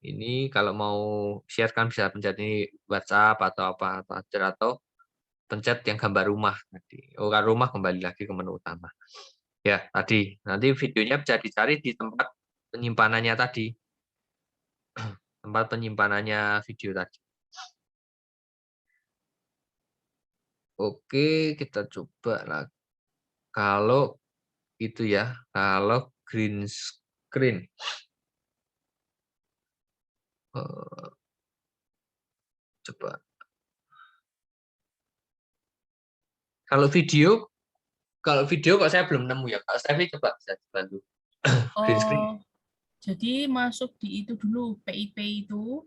Speaker 7: Ini kalau mau share kan bisa pencet ini WhatsApp atau apa atau pencet yang gambar rumah tadi. Oh, kan rumah kembali lagi ke menu utama. Ya, tadi nanti videonya bisa dicari di tempat penyimpanannya tadi. Tempat penyimpanannya video tadi. Oke, kita coba lagi. Kalau itu ya, kalau green screen. Coba. Kalau video kok saya belum nemu ya. Kak Stevi coba bisa dibantu. Green screen.
Speaker 3: Oh, jadi masuk di itu dulu, PIP itu.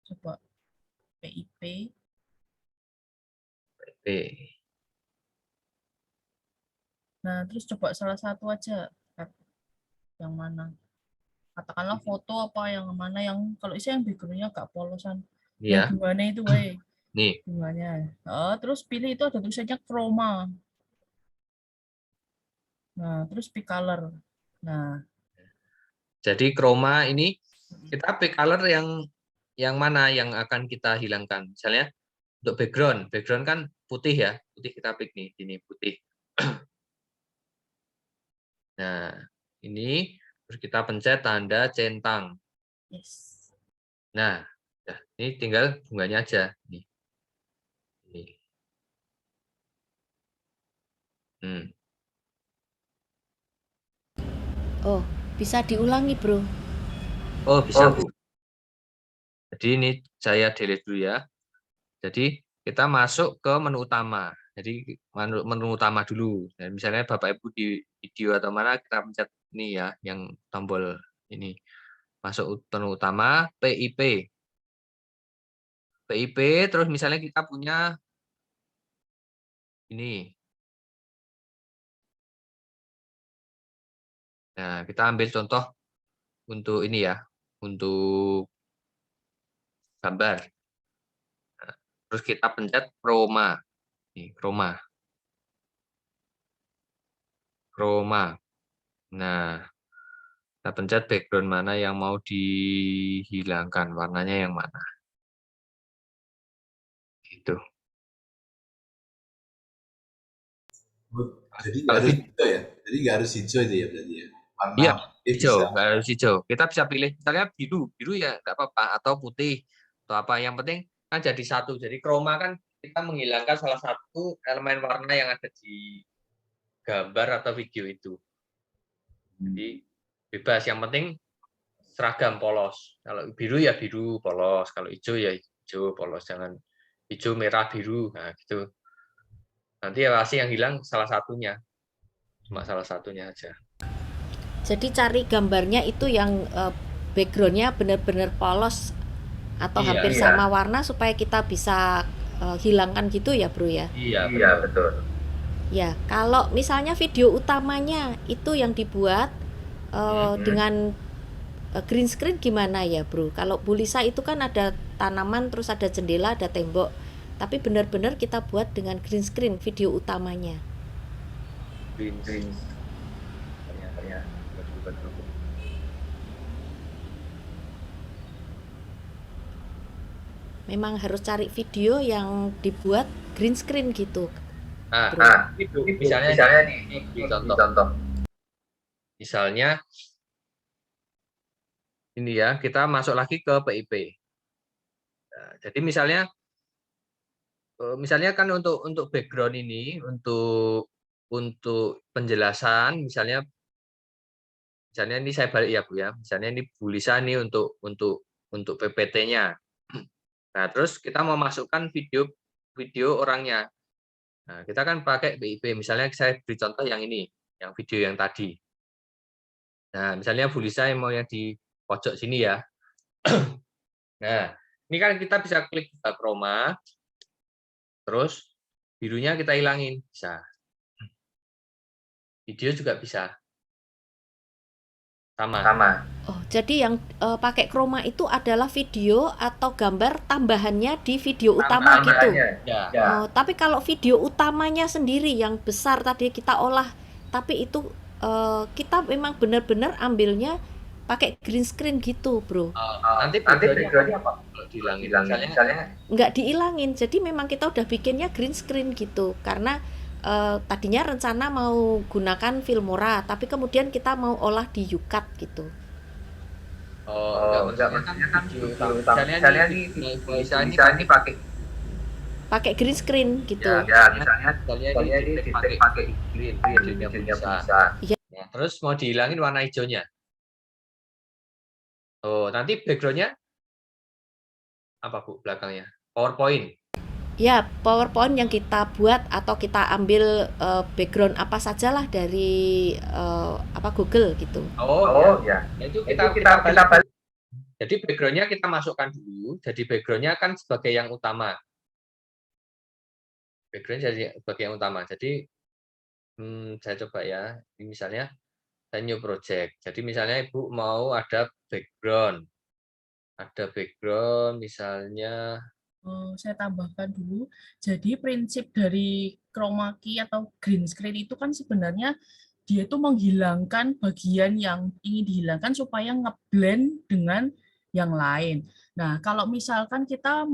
Speaker 3: Coba PIP. Nah, terus coba salah satu aja. Yang mana? Katakanlah foto apa yang mana yang kalau saya yang backgroundnya agak polosan.
Speaker 7: Iya.
Speaker 3: Yang gimana itu, weh?
Speaker 7: Nih.
Speaker 3: Bunganya. Terus pilih itu ada tulisannya chroma. Nah, terus pick color. Nah,
Speaker 7: jadi chroma ini kita pick color yang mana yang akan kita hilangkan. Misalnya untuk background kan putih ya, putih kita pick nih, ini putih. Nah, ini terus kita pencet tanda centang.
Speaker 3: yes.
Speaker 7: Nah, ini tinggal bunganya aja nih.
Speaker 6: Oh, bisa diulangi, Bro.
Speaker 7: Oh, bisa, Bu. Jadi ini saya delete dulu ya. Jadi kita masuk ke menu utama. Jadi menu utama dulu. Dan misalnya Bapak Ibu di video atau mana kita pencet ini ya, yang tombol ini. Masuk menu utama, PIP. PIP, terus misalnya kita punya ini. Nah, kita ambil contoh untuk ini ya, untuk gambar. Nah, terus kita pencet chroma. Nih, chroma. Nah, kita pencet background mana yang mau dihilangkan, warnanya yang mana. Gitu.
Speaker 10: Jadi nggak harus hijau ya? Jadi nggak harus hijau itu ya berarti ya? Warna
Speaker 7: iya, hijau, nggak harus hijau. Kita bisa pilih, misalnya biru ya nggak apa-apa, atau putih, atau apa. Yang penting kan jadi satu. Jadi chroma kan kita menghilangkan salah satu elemen warna yang ada di gambar atau video itu. Jadi bebas, yang penting seragam polos. Kalau biru ya biru polos, kalau hijau ya hijau polos, jangan hijau merah biru. Nah, gitu. Nanti ya pasti yang hilang salah satunya. Cuma salah satunya aja.
Speaker 6: Jadi cari gambarnya itu yang backgroundnya benar-benar polos atau hampir sama warna supaya kita bisa hilangkan gitu ya, Bro ya?
Speaker 7: Iya, betul.
Speaker 6: Ya, kalau misalnya video utamanya itu yang dibuat dengan green screen gimana ya, Bro? Kalau Bu Lisa itu kan ada tanaman, terus ada jendela, ada tembok. Tapi benar-benar kita buat dengan green screen video utamanya.
Speaker 7: Green screen.
Speaker 6: Memang harus cari video yang dibuat green screen gitu.
Speaker 7: Itu misalnya nih, contoh. Misalnya ini ya, kita masuk lagi ke PIP. Nah, jadi misalnya kan untuk background ini, untuk penjelasan, misalnya misalnya ini saya balik ya Bu ya. Misalnya ini Bu Lisa nih untuk PPT-nya. Nah, terus kita mau masukkan video orangnya. Nah, kita kan pakai BIP. Misalnya saya beri contoh yang ini, yang video yang tadi. Nah, misalnya Bu Lisa yang mau yang di pojok sini ya. Nah, ini kan kita bisa klik chroma, terus birunya kita hilangin, bisa. Video juga bisa. Sama.
Speaker 6: Oh, jadi yang pakai chroma itu adalah video atau gambar tambahannya di video utama gitu.
Speaker 7: Ya.
Speaker 6: Oh, tapi kalau video utamanya sendiri yang besar tadi kita olah, tapi itu kita memang benar-benar ambilnya pakai green screen gitu, Bro.
Speaker 7: Nanti background-nya apa? Kalau dihilangin, misalnya
Speaker 6: Nggak dihilangin, jadi memang kita udah bikinnya green screen gitu, karena tadinya rencana mau gunakan Filmora, tapi kemudian kita mau olah di YouCut gitu.
Speaker 7: enggak maksudnya kan video utama. Misalnya ini
Speaker 6: Pakai green screen gitu.
Speaker 7: ya misalnya ini pakai green videonya bisa.
Speaker 6: Iya.
Speaker 7: Nah, terus mau dihilangin warna hijaunya. Oh, nanti background-nya apa Bu belakangnya? PowerPoint.
Speaker 6: Ya, PowerPoint yang kita buat atau kita ambil background apa sajalah dari Google gitu.
Speaker 7: Ya. Itu kita balik. Jadi background-nya kita masukkan dulu. Jadi background-nya kan sebagai yang utama. Background jadi sebagai yang utama. Jadi saya coba ya. Ini misalnya saya new project. Jadi misalnya Ibu mau ada background. Ada background misalnya.
Speaker 3: Saya tambahkan dulu. Jadi prinsip dari chroma key atau green screen itu kan sebenarnya dia itu menghilangkan bagian yang ingin dihilangkan supaya ngeblend dengan yang lain. Nah, kalau misalkan kita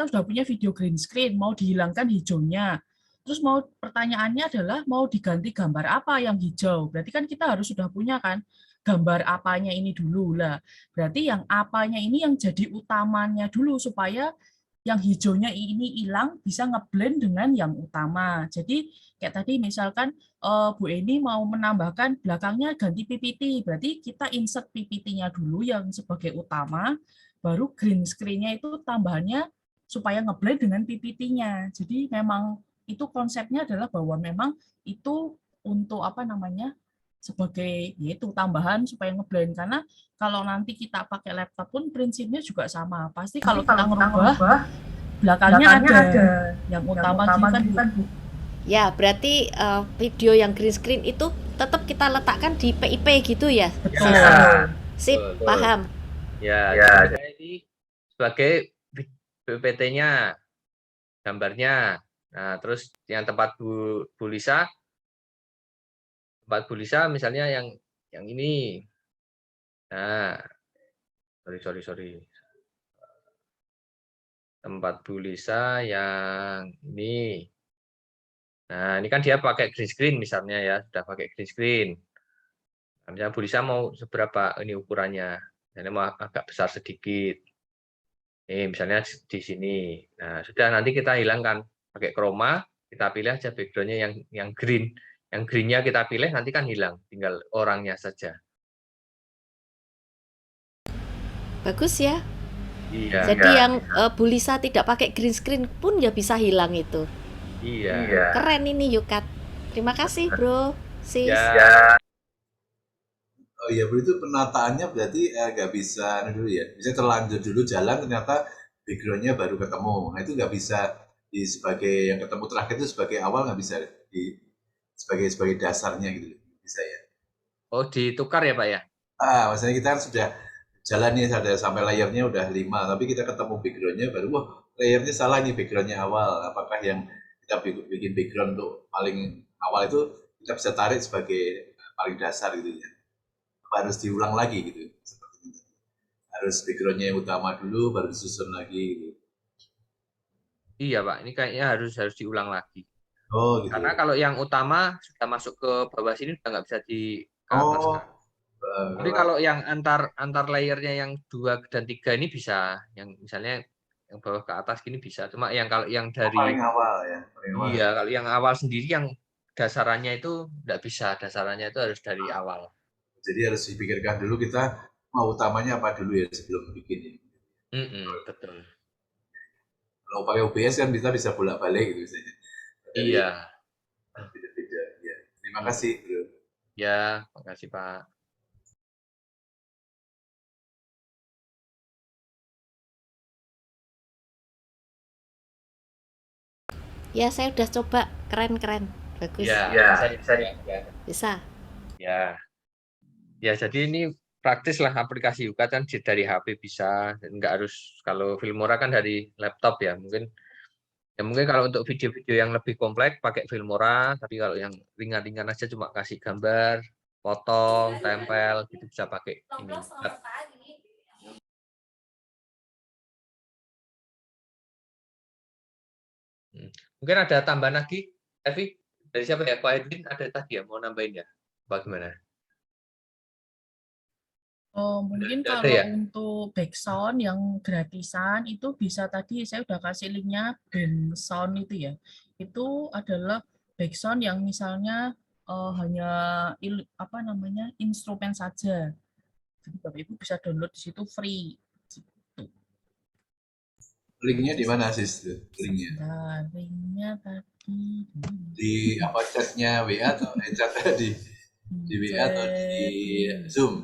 Speaker 3: sudah punya video green screen, mau dihilangkan hijaunya. Terus pertanyaannya adalah mau diganti gambar apa yang hijau. Berarti kan kita harus sudah punya kan gambar apanya ini dulu lah. Berarti yang apanya ini yang jadi utamanya dulu supaya yang hijaunya ini hilang bisa ngeblend dengan yang utama. Jadi kayak tadi misalkan Bu Eni mau menambahkan belakangnya ganti PPT, berarti kita insert PPT-nya dulu yang sebagai utama, baru green screen-nya itu tambahannya supaya ngeblend dengan PPT-nya. Jadi memang itu konsepnya adalah bahwa memang itu untuk sebagai yaitu tambahan supaya ngeblend, karena kalau nanti kita pakai laptop pun prinsipnya juga sama. Pasti kalau kita ngerubah belakangnya ada yang utama kan.
Speaker 6: Ya, berarti video yang green screen itu tetap kita letakkan di PIP gitu ya.
Speaker 3: Betul.
Speaker 6: Sip, paham.
Speaker 7: Ya, jadi sebagai PPT-nya, gambarnya. Nah, terus yang tempat Bu Lisa misalnya yang ini. Nah, sorry. Tempat Bu Lisa yang ini. Nah, ini kan dia pakai green screen misalnya ya, sudah pakai green screen. Misalnya Bu Lisa mau seberapa ini ukurannya. Misalnya mau agak besar sedikit. Ini misalnya di sini. Nah, sudah nanti kita hilangkan pakai chroma, kita pilih aja background-nya yang green. Yang green-nya kita pilih nanti kan hilang, tinggal orangnya saja.
Speaker 6: Bagus ya.
Speaker 7: Iya.
Speaker 6: Jadi yang Bu Lisa tidak pakai green screen pun ya bisa hilang itu.
Speaker 7: Iya.
Speaker 6: Keren ini YouCut. Terima kasih, Bro. Sis.
Speaker 7: Ya.
Speaker 10: Oh iya, Bu, itu penataannya berarti nggak bisa dulu ya. Bisa terlanjur dulu jalan, ternyata background-nya baru ketemu. Nah, itu nggak bisa sebagai yang ketemu terakhir itu sebagai awal, nggak bisa sebagai dasarnya gitu, bisa ya.
Speaker 7: Oh, ditukar ya Pak ya?
Speaker 10: Maksudnya kita kan sudah jalan nih sampai layernya udah 5, tapi kita ketemu background-nya baru, wah layernya salah nih, background-nya awal. Apakah yang kita bikin background untuk paling awal itu kita bisa tarik sebagai paling dasar gitu ya? Harus diulang lagi gitu, seperti itu. Harus background-nya yang utama dulu, baru disusun lagi gitu.
Speaker 7: Iya Pak, ini kayaknya harus diulang lagi.
Speaker 10: Oh gitu.
Speaker 7: Karena kalau yang utama sudah masuk ke bawah sini udah nggak bisa di atas. Tapi kalau yang antar layernya yang 2 dan 3 ini bisa, yang misalnya yang bawah ke atas gini bisa. Cuma kalau yang dari
Speaker 10: paling awal ya.
Speaker 7: Iya, kalau yang awal sendiri yang dasarannya itu nggak bisa. Dasarannya itu harus dari awal.
Speaker 10: Jadi harus dipikirkan dulu kita mau utamanya apa dulu ya sebelum bikin ini.
Speaker 7: Betul.
Speaker 10: Kalau pakai OBS kan kita bisa bolak-balik gitu misalnya.
Speaker 7: Iya.
Speaker 10: Beda-beda. Ya. Terima kasih, Bro.
Speaker 7: Ya, makasih Pak.
Speaker 6: Ya, saya udah coba, keren-keren, bagus.
Speaker 7: Ya,
Speaker 6: Bisa.
Speaker 7: Ya, jadi ini praktis lah aplikasi UKAD kan dari HP bisa, nggak harus kalau Filmora kan dari laptop ya mungkin kalau untuk video-video yang lebih kompleks pakai Filmora, tapi kalau yang ringan-ringan aja cuma kasih gambar, potong, tempel gitu bisa pakai ini. Mungkin ada tambahan lagi, Evi? Dari siapa ya? Pak Edwin ada tadi ya, mau nambahin ya? Bagaimana?
Speaker 3: Oh, mungkin
Speaker 7: Ada
Speaker 3: kalau
Speaker 7: ya?
Speaker 3: untuk backsound yang gratisan itu bisa tadi saya udah kasih linknya band sound itu ya. Itu adalah backsound yang misalnya hanya apa namanya instrumen saja. Jadi Bapak Ibu bisa download di situ free.
Speaker 10: Linknya di mana sis? Linknya?
Speaker 3: Nah, linknya tadi
Speaker 10: di apa chatnya WA atau chat di WA atau di Zoom?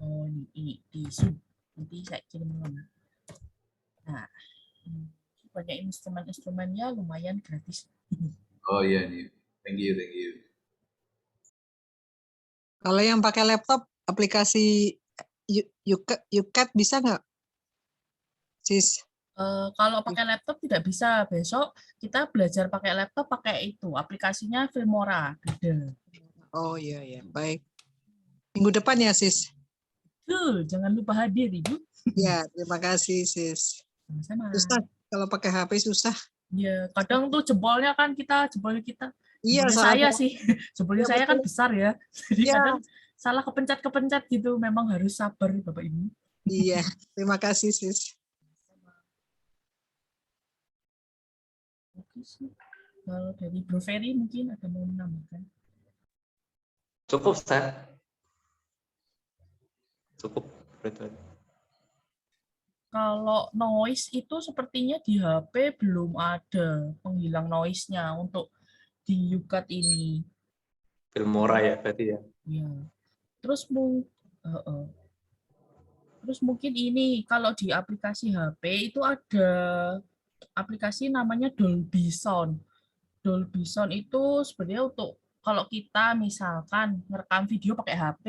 Speaker 3: Oh, di Zoom. Nanti saya kirim link. Nah, banyak instrumen-instrumennya lumayan gratis.
Speaker 10: Oh iya nih, thank you.
Speaker 8: Kalau yang pakai laptop, aplikasi UCAD bisa nggak, Sis?
Speaker 3: Kalau pakai laptop tidak bisa. Besok kita belajar pakai laptop, pakai itu. Aplikasinya Filmora. Beda.
Speaker 8: Oh iya, baik. Minggu depan ya, Sis?
Speaker 3: Jangan lupa hadir, Ibu.
Speaker 8: Ya, terima kasih, Sis.
Speaker 3: Sama-sama.
Speaker 8: Susah, kalau pakai HP susah.
Speaker 3: Ya, kadang tuh jempolnya kita.
Speaker 8: Iya,
Speaker 3: saya sih. Jempolnya saya kan besar ya. Jadi
Speaker 8: ya.
Speaker 3: kadang salah kepencet gitu. Memang harus sabar, Bapak Ibu.
Speaker 8: Iya, terima kasih, Sis.
Speaker 3: Oke sih. Kalau dari Bro Ferry mungkin ada mau menambahkan?
Speaker 1: Cukup, Ustaz. Cukup.
Speaker 3: Kalau noise itu sepertinya di HP belum ada penghilang noise-nya untuk di UCAD ini.
Speaker 1: Filmora ya berarti ya.
Speaker 3: Ya. Terus mungkin ini kalau di aplikasi HP itu ada aplikasi namanya Dolby Sound. Dolby Sound itu sebenarnya untuk kalau kita misalkan ngerekam video pakai HP,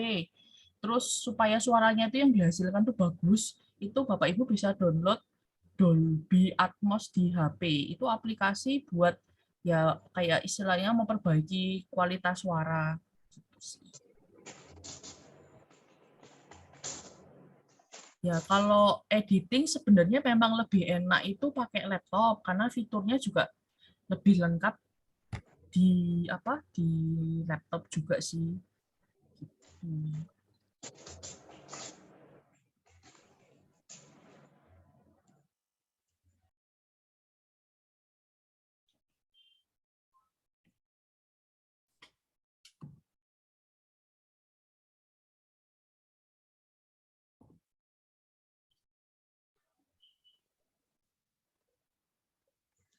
Speaker 3: terus supaya suaranya itu yang dihasilkan tuh bagus, itu Bapak Ibu bisa download Dolby Atmos di HP. Itu aplikasi buat ya kayak istilahnya memperbaiki kualitas suara. Ya, kalau editing sebenarnya memang lebih enak itu pakai laptop karena fiturnya juga lebih lengkap di laptop juga sih.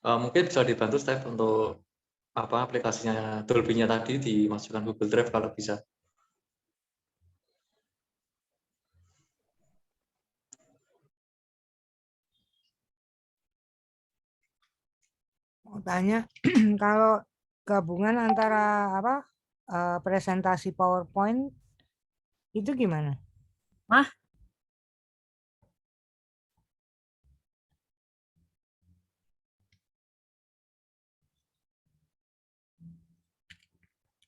Speaker 1: Mungkin bisa dibantu Steph untuk aplikasinya Dolby-nya tadi dimasukkan Google Drive kalau bisa.
Speaker 12: Mau tanya, kalau gabungan antara presentasi PowerPoint itu gimana?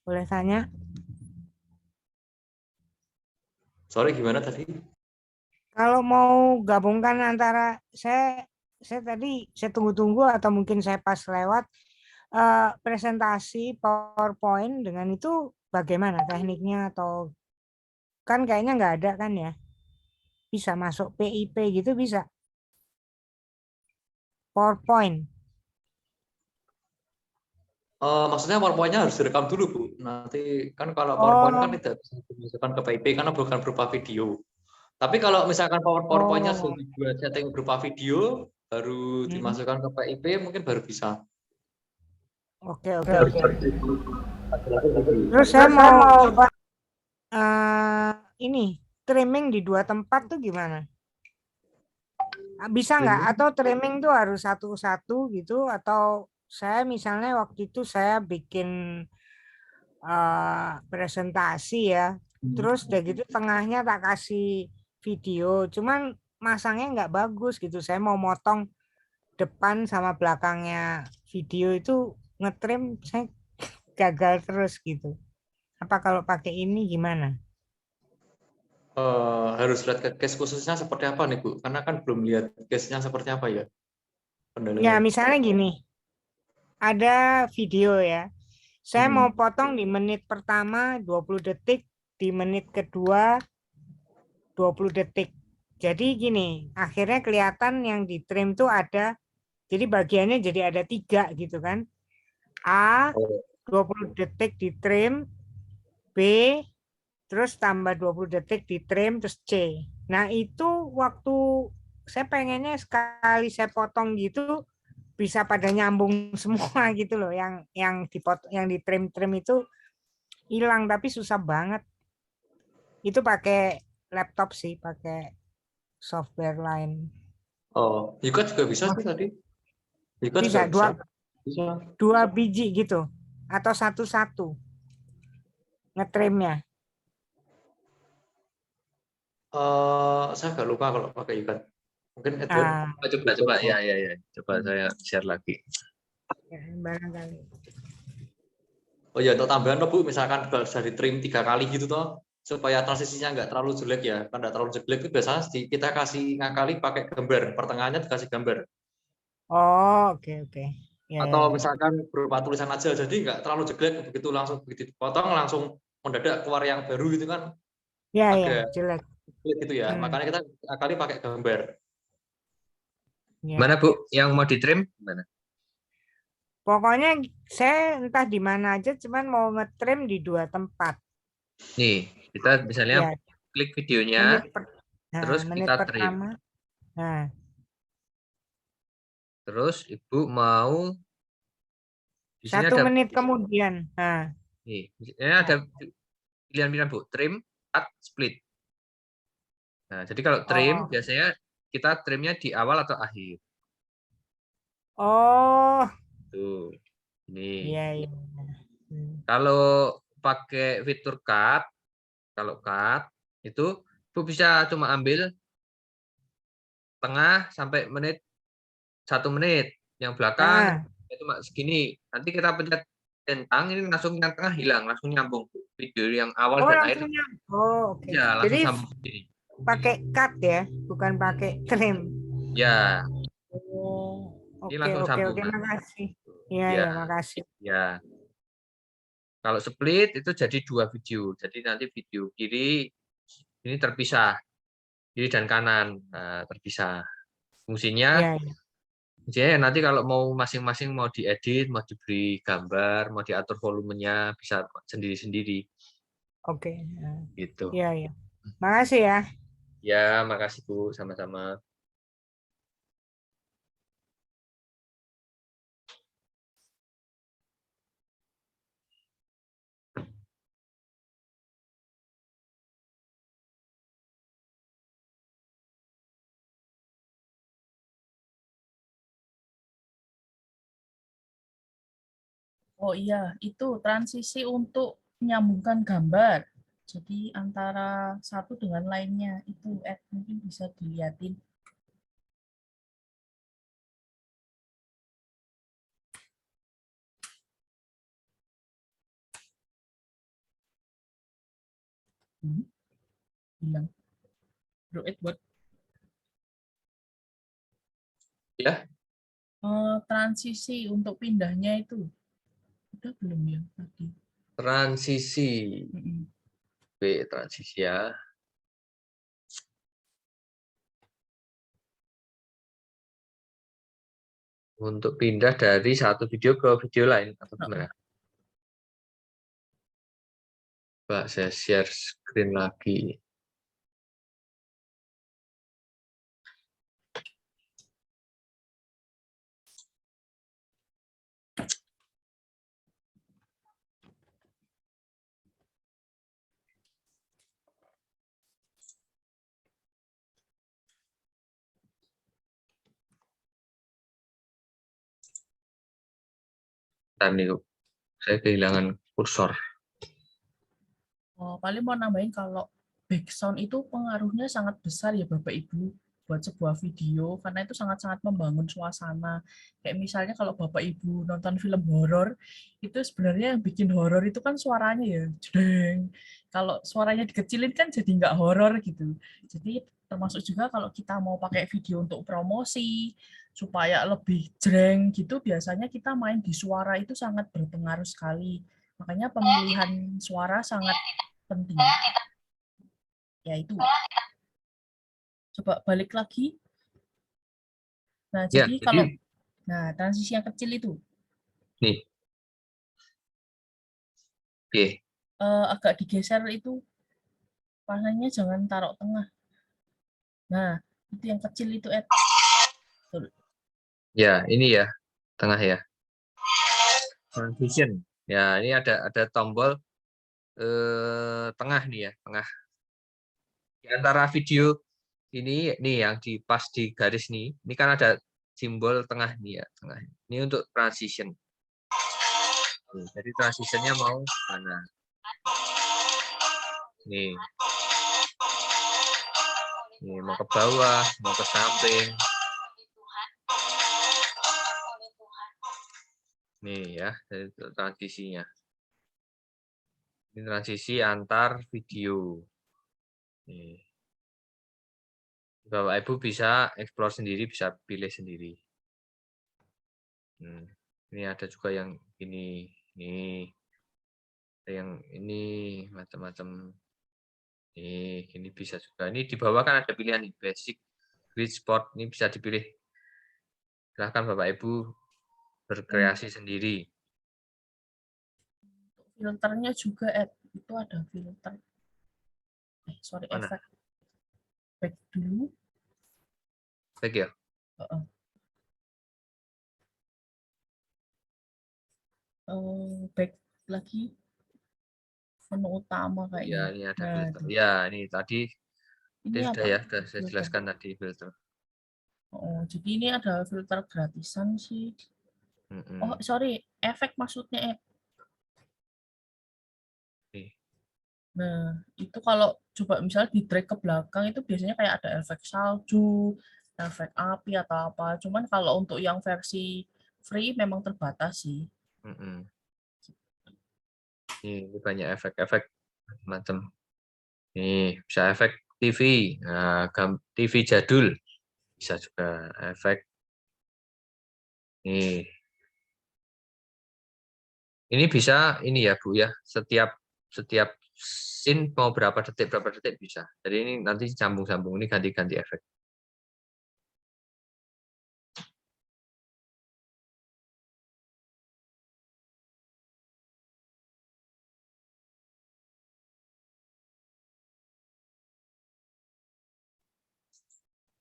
Speaker 12: Boleh tanya?
Speaker 1: Sorry, gimana tadi?
Speaker 12: Kalau mau gabungkan antara saya tadi saya tunggu-tunggu atau mungkin saya pas lewat presentasi PowerPoint dengan itu bagaimana tekniknya, atau kan kayaknya nggak ada kan ya? Bisa masuk PIP gitu bisa? PowerPoint.
Speaker 1: Maksudnya PowerPoint-nya harus direkam dulu, Bu. Nanti kan kalau PowerPoint kan
Speaker 12: Oh,
Speaker 1: tidak bisa dimasukkan ke PIP karena bukan berupa video. Tapi kalau misalkan PowerPoint-nya sudah
Speaker 12: oh,
Speaker 1: dibuat setting berupa video, baru
Speaker 12: mm,
Speaker 1: dimasukkan ke PIP mungkin baru bisa.
Speaker 12: oke oke oke. Terus saya mau coba ini trimming di 2 tempat tuh gimana? Bisa nggak? Atau trimming tuh harus satu-satu gitu? Atau saya misalnya waktu itu saya bikin presentasi ya, terus udah gitu tengahnya tak kasih video, cuman masangnya nggak bagus gitu. Saya mau motong depan sama belakangnya video itu ngetrim, saya gagal terus gitu. Apa kalau pakai ini gimana?
Speaker 1: Harus lihat ke case khususnya seperti apa nih, Bu? Karena kan belum lihat case-nya seperti apa ya
Speaker 12: Ya
Speaker 1: kendalanya.
Speaker 12: misalnya gini, ada video ya, saya mau potong di menit pertama 20 detik, di menit kedua 20 detik. Jadi gini, akhirnya kelihatan yang di trim tuh ada, jadi bagiannya jadi ada 3 gitu kan. A, 20 detik di trim, B, terus tambah 20 detik di trim, terus C. Nah itu waktu saya pengennya sekali saya potong gitu, bisa pada nyambung semua gitu loh, yang dipotong, yang di trim itu hilang, tapi susah banget. Itu pakai laptop sih, pakai software lain.
Speaker 1: Oh, Yuka juga bisa sih tadi. Yuka juga
Speaker 12: Bisa
Speaker 1: bisa. Bisa.
Speaker 12: 2 biji gitu atau satu-satu ngetrimnya.
Speaker 1: Saya nggak lupa kalau pakai Yuka. Mungkin Edward.
Speaker 7: Coba ya. Coba saya share lagi.
Speaker 12: Barangkali.
Speaker 1: Oh ya, untuk tambahan Bu, misalkan sudah di trim 3 kali gitu toh, supaya transisinya nggak terlalu jelek ya. Kan nggak terlalu jelek itu biasanya kita kasih ngakali pakai gambar, pertengahannya dikasih gambar.
Speaker 12: Oh, oke. Ya,
Speaker 1: Atau
Speaker 12: ya.
Speaker 1: misalkan berupa tulisan aja, jadi nggak terlalu jelek, begitu dipotong langsung mendadak keluar yang baru gitu kan,
Speaker 12: Ya,
Speaker 1: agak
Speaker 12: jelek.
Speaker 1: jelek gitu ya. Makanya kita ngakali pakai gambar.
Speaker 12: Ya.
Speaker 7: Mana Bu, yang mau di trim? Mana?
Speaker 12: Pokoknya saya entah di mana aja, cuman mau ngetrim di 2 tempat.
Speaker 7: Nih, kita misalnya
Speaker 12: Ya.
Speaker 7: klik videonya, terus
Speaker 12: menit
Speaker 7: kita trim.
Speaker 12: pertama. Nah,
Speaker 7: Terus Ibu mau di sini
Speaker 12: 1
Speaker 7: ada
Speaker 12: menit kemudian. Nah,
Speaker 7: nih, ini ada pilihan-pilihan Bu, trim, cut, split. Nah, jadi kalau trim biasanya kita trimnya di awal atau akhir.
Speaker 12: Oh,
Speaker 7: Tuh, ini.
Speaker 12: iya.
Speaker 7: Kalau pakai fitur cut, kalau cut itu Bu bisa cuma ambil tengah sampai 1 menit, yang belakang cuma segini. Nanti kita pencet centang, ini langsung yang tengah hilang, langsung nyambung. Video yang awal dan akhir.
Speaker 12: Oke.
Speaker 7: Ya, langsung
Speaker 12: Jadi
Speaker 7: sambung sini.
Speaker 12: pakai cut ya, bukan pakai trim.
Speaker 7: Ya.
Speaker 12: Oke,
Speaker 7: langsung sambung.
Speaker 12: makasih. Iya, makasih.
Speaker 7: Ya. Kalau split itu jadi 2 video. Jadi nanti video kiri ini terpisah, kiri dan kanan terpisah. Fungsinya nanti kalau mau masing-masing mau diedit, mau diberi gambar, mau diatur volumenya bisa sendiri-sendiri.
Speaker 12: Oke.
Speaker 7: Gitu.
Speaker 12: Iya. Makasih ya.
Speaker 7: Ya, makasih Bu, sama-sama.
Speaker 3: Oh iya, itu transisi untuk menyambungkan gambar. Jadi antara satu dengan lainnya itu mungkin bisa dilihatin. Bilang. Bro Edward.
Speaker 7: Ya.
Speaker 3: Transisi untuk pindahnya itu udah belum ya tadi?
Speaker 7: Transisi. Transisi ya. Untuk pindah dari satu video ke video lain atau gimana? Coba saya share screen lagi. Dan nih, saya kehilangan kursor.
Speaker 3: Paling mau nambahin kalau background itu pengaruhnya sangat besar ya Bapak Ibu buat sebuah video karena itu sangat-sangat membangun suasana. Kayak misalnya kalau Bapak Ibu nonton film horor itu sebenarnya yang bikin horor itu kan suaranya ya, jedeng. Kalau suaranya dikecilin kan jadi nggak horor gitu. Jadi termasuk juga kalau kita mau pakai video untuk promosi supaya lebih jreng gitu, biasanya kita main di suara itu sangat berpengaruh sekali. Makanya pemilihan suara sangat penting. Ya itu. Coba balik lagi. Nah,
Speaker 7: Ya,
Speaker 3: jadi kalau transisi yang kecil itu.
Speaker 7: Nih. Oke.
Speaker 3: Agak digeser itu panahnya jangan taruh tengah. Nah, itu yang kecil itu, Ed.
Speaker 7: Ya, ini ya, tengah ya. Transition. Ya, ini ada tombol tengah nih ya, tengah. Di antara video ini nih yang pas di garis nih, ini kan ada simbol tengah nih ya, tengah. Ini untuk transition. Jadi transitionnya mau mana? Nih. Nih mau ke bawah, mau ke samping. Nih ya, transisinya. Ini transisi antar video. Nih. Bapak Ibu bisa explore sendiri, bisa pilih sendiri. Ini ada juga yang ini, ada yang ini macam-macam. Ini bisa juga. Ini di bawah kan ada pilihan nih, basic, grid, sport. Ini bisa dipilih. Silahkan Bapak Ibu berkreasi sendiri.
Speaker 3: Filternya juga, Ed. Itu ada filter. Efek. Back dulu.
Speaker 7: Baik ya?
Speaker 3: Back lagi. Menu utama kayaknya.
Speaker 7: Ya, ini ada filter. Ya, ini tadi
Speaker 3: ini
Speaker 7: sudah
Speaker 3: apa?
Speaker 7: ya, sudah saya jelaskan tadi filter.
Speaker 3: Jadi ini ada filter gratisan sih. Oh, sorry, efek maksudnya, Ed. Nah, itu kalau coba misalnya di drag ke belakang itu biasanya kayak ada efek salju, efek api atau apa. Cuman kalau untuk yang versi free memang terbatas sih.
Speaker 7: Ini banyak efek-efek macam. Nih, bisa efek TV. Nah, TV jadul. Bisa juga efek. Nih. Ini bisa ini ya, Bu ya. Setiap scene mau berapa detik bisa. Jadi ini nanti sambung-sambung, ini ganti-ganti efek.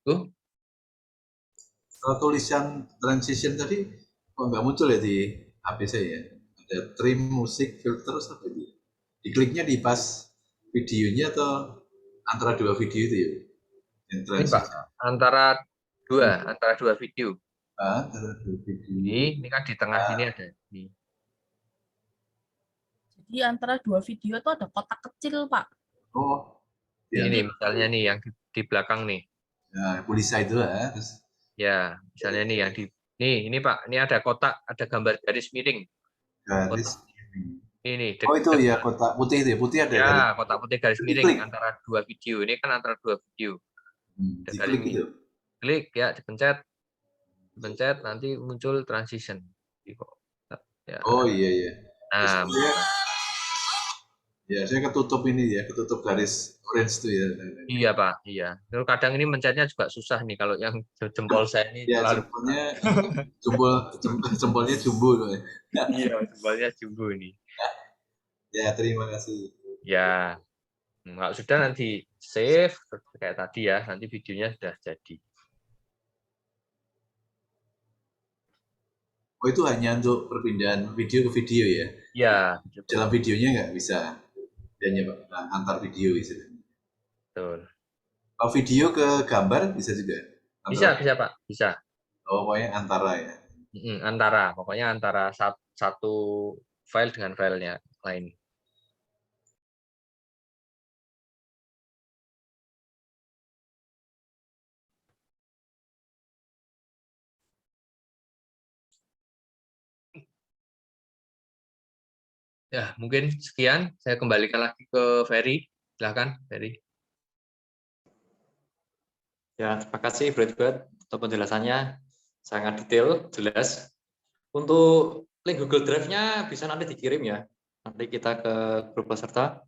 Speaker 7: Tuh.
Speaker 10: Kalau tulisan transition tadi kok nggak muncul ya di HP saya? Ada trim musik filter apa itu? Dikliknya di pas videonya atau antara dua video itu ya?
Speaker 7: Ini Pak, antara dua video.
Speaker 10: Antara dua video.
Speaker 7: Ini kan di tengah sini ada.
Speaker 3: Jadi antara dua video itu ada kotak kecil, Pak.
Speaker 10: Oh.
Speaker 7: Ini misalnya nih yang di belakang nih.
Speaker 10: Nah, kulisa itu ya.
Speaker 7: Ya, misalnya nih yang ini Pak, ini ada kotak, ada gambar garis miring.
Speaker 10: Garis
Speaker 7: ini.
Speaker 10: Oh itu ya kotak putih itu ya, putih ada.
Speaker 7: Ya, kotak putih garis miring antara dua video. Ini kan antara dua video.
Speaker 10: Diklik itu.
Speaker 7: Klik ya, dipencet, nanti muncul transition.
Speaker 10: Ya. Oh iya.
Speaker 7: Nah,
Speaker 10: Ya, saya ketutup ini ya, ketutup garis orange itu ya.
Speaker 7: Iya Pak, iya. Terus kadang ini mencetnya juga susah nih kalau yang jempol saya ini
Speaker 10: Ya,
Speaker 7: terlalu
Speaker 10: jempolnya jumbo.
Speaker 7: iya, jempolnya jumbo ini.
Speaker 10: Ya, terima kasih.
Speaker 7: Ya, nggak sudah nanti save kayak tadi ya, nanti videonya sudah jadi.
Speaker 10: Oh, itu hanya untuk perpindahan video ke video ya?
Speaker 7: Ya.
Speaker 10: Dalam videonya nggak bisa, hanya antar video istilahnya.
Speaker 7: Betul.
Speaker 10: Kalau video ke gambar bisa juga?
Speaker 7: Bisa Pak, bisa.
Speaker 10: Oh, pokoknya antara ya?
Speaker 7: Pokoknya antara satu file dengan filenya lain. Ya, mungkin sekian. Saya kembalikan lagi ke Ferry. Silahkan, Ferry.
Speaker 1: Ya, terima kasih Bro Edward untuk penjelasannya. Sangat detail, jelas. Untuk link Google Drive-nya bisa nanti dikirim ya. Nanti kita ke grup peserta.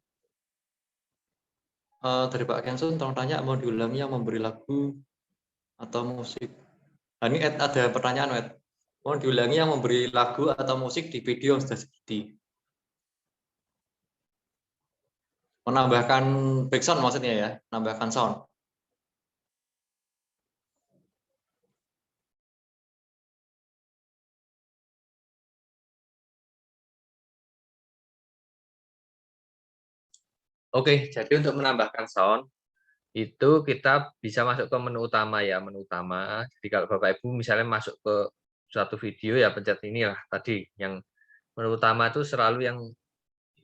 Speaker 1: Dari Pak Kensun, tolong tanya mau diulangi yang memberi lagu atau musik. Nah, ini ada pertanyaan, Ed. Mau diulangi yang memberi lagu atau musik di video yang sudah jadi. Menambahkan background maksudnya ya, menambahkan sound.
Speaker 7: Oke, jadi untuk menambahkan sound, itu kita bisa masuk ke menu utama ya, menu utama. Jadi kalau Bapak Ibu misalnya masuk ke suatu video ya pencet inilah tadi, yang menu utama itu selalu yang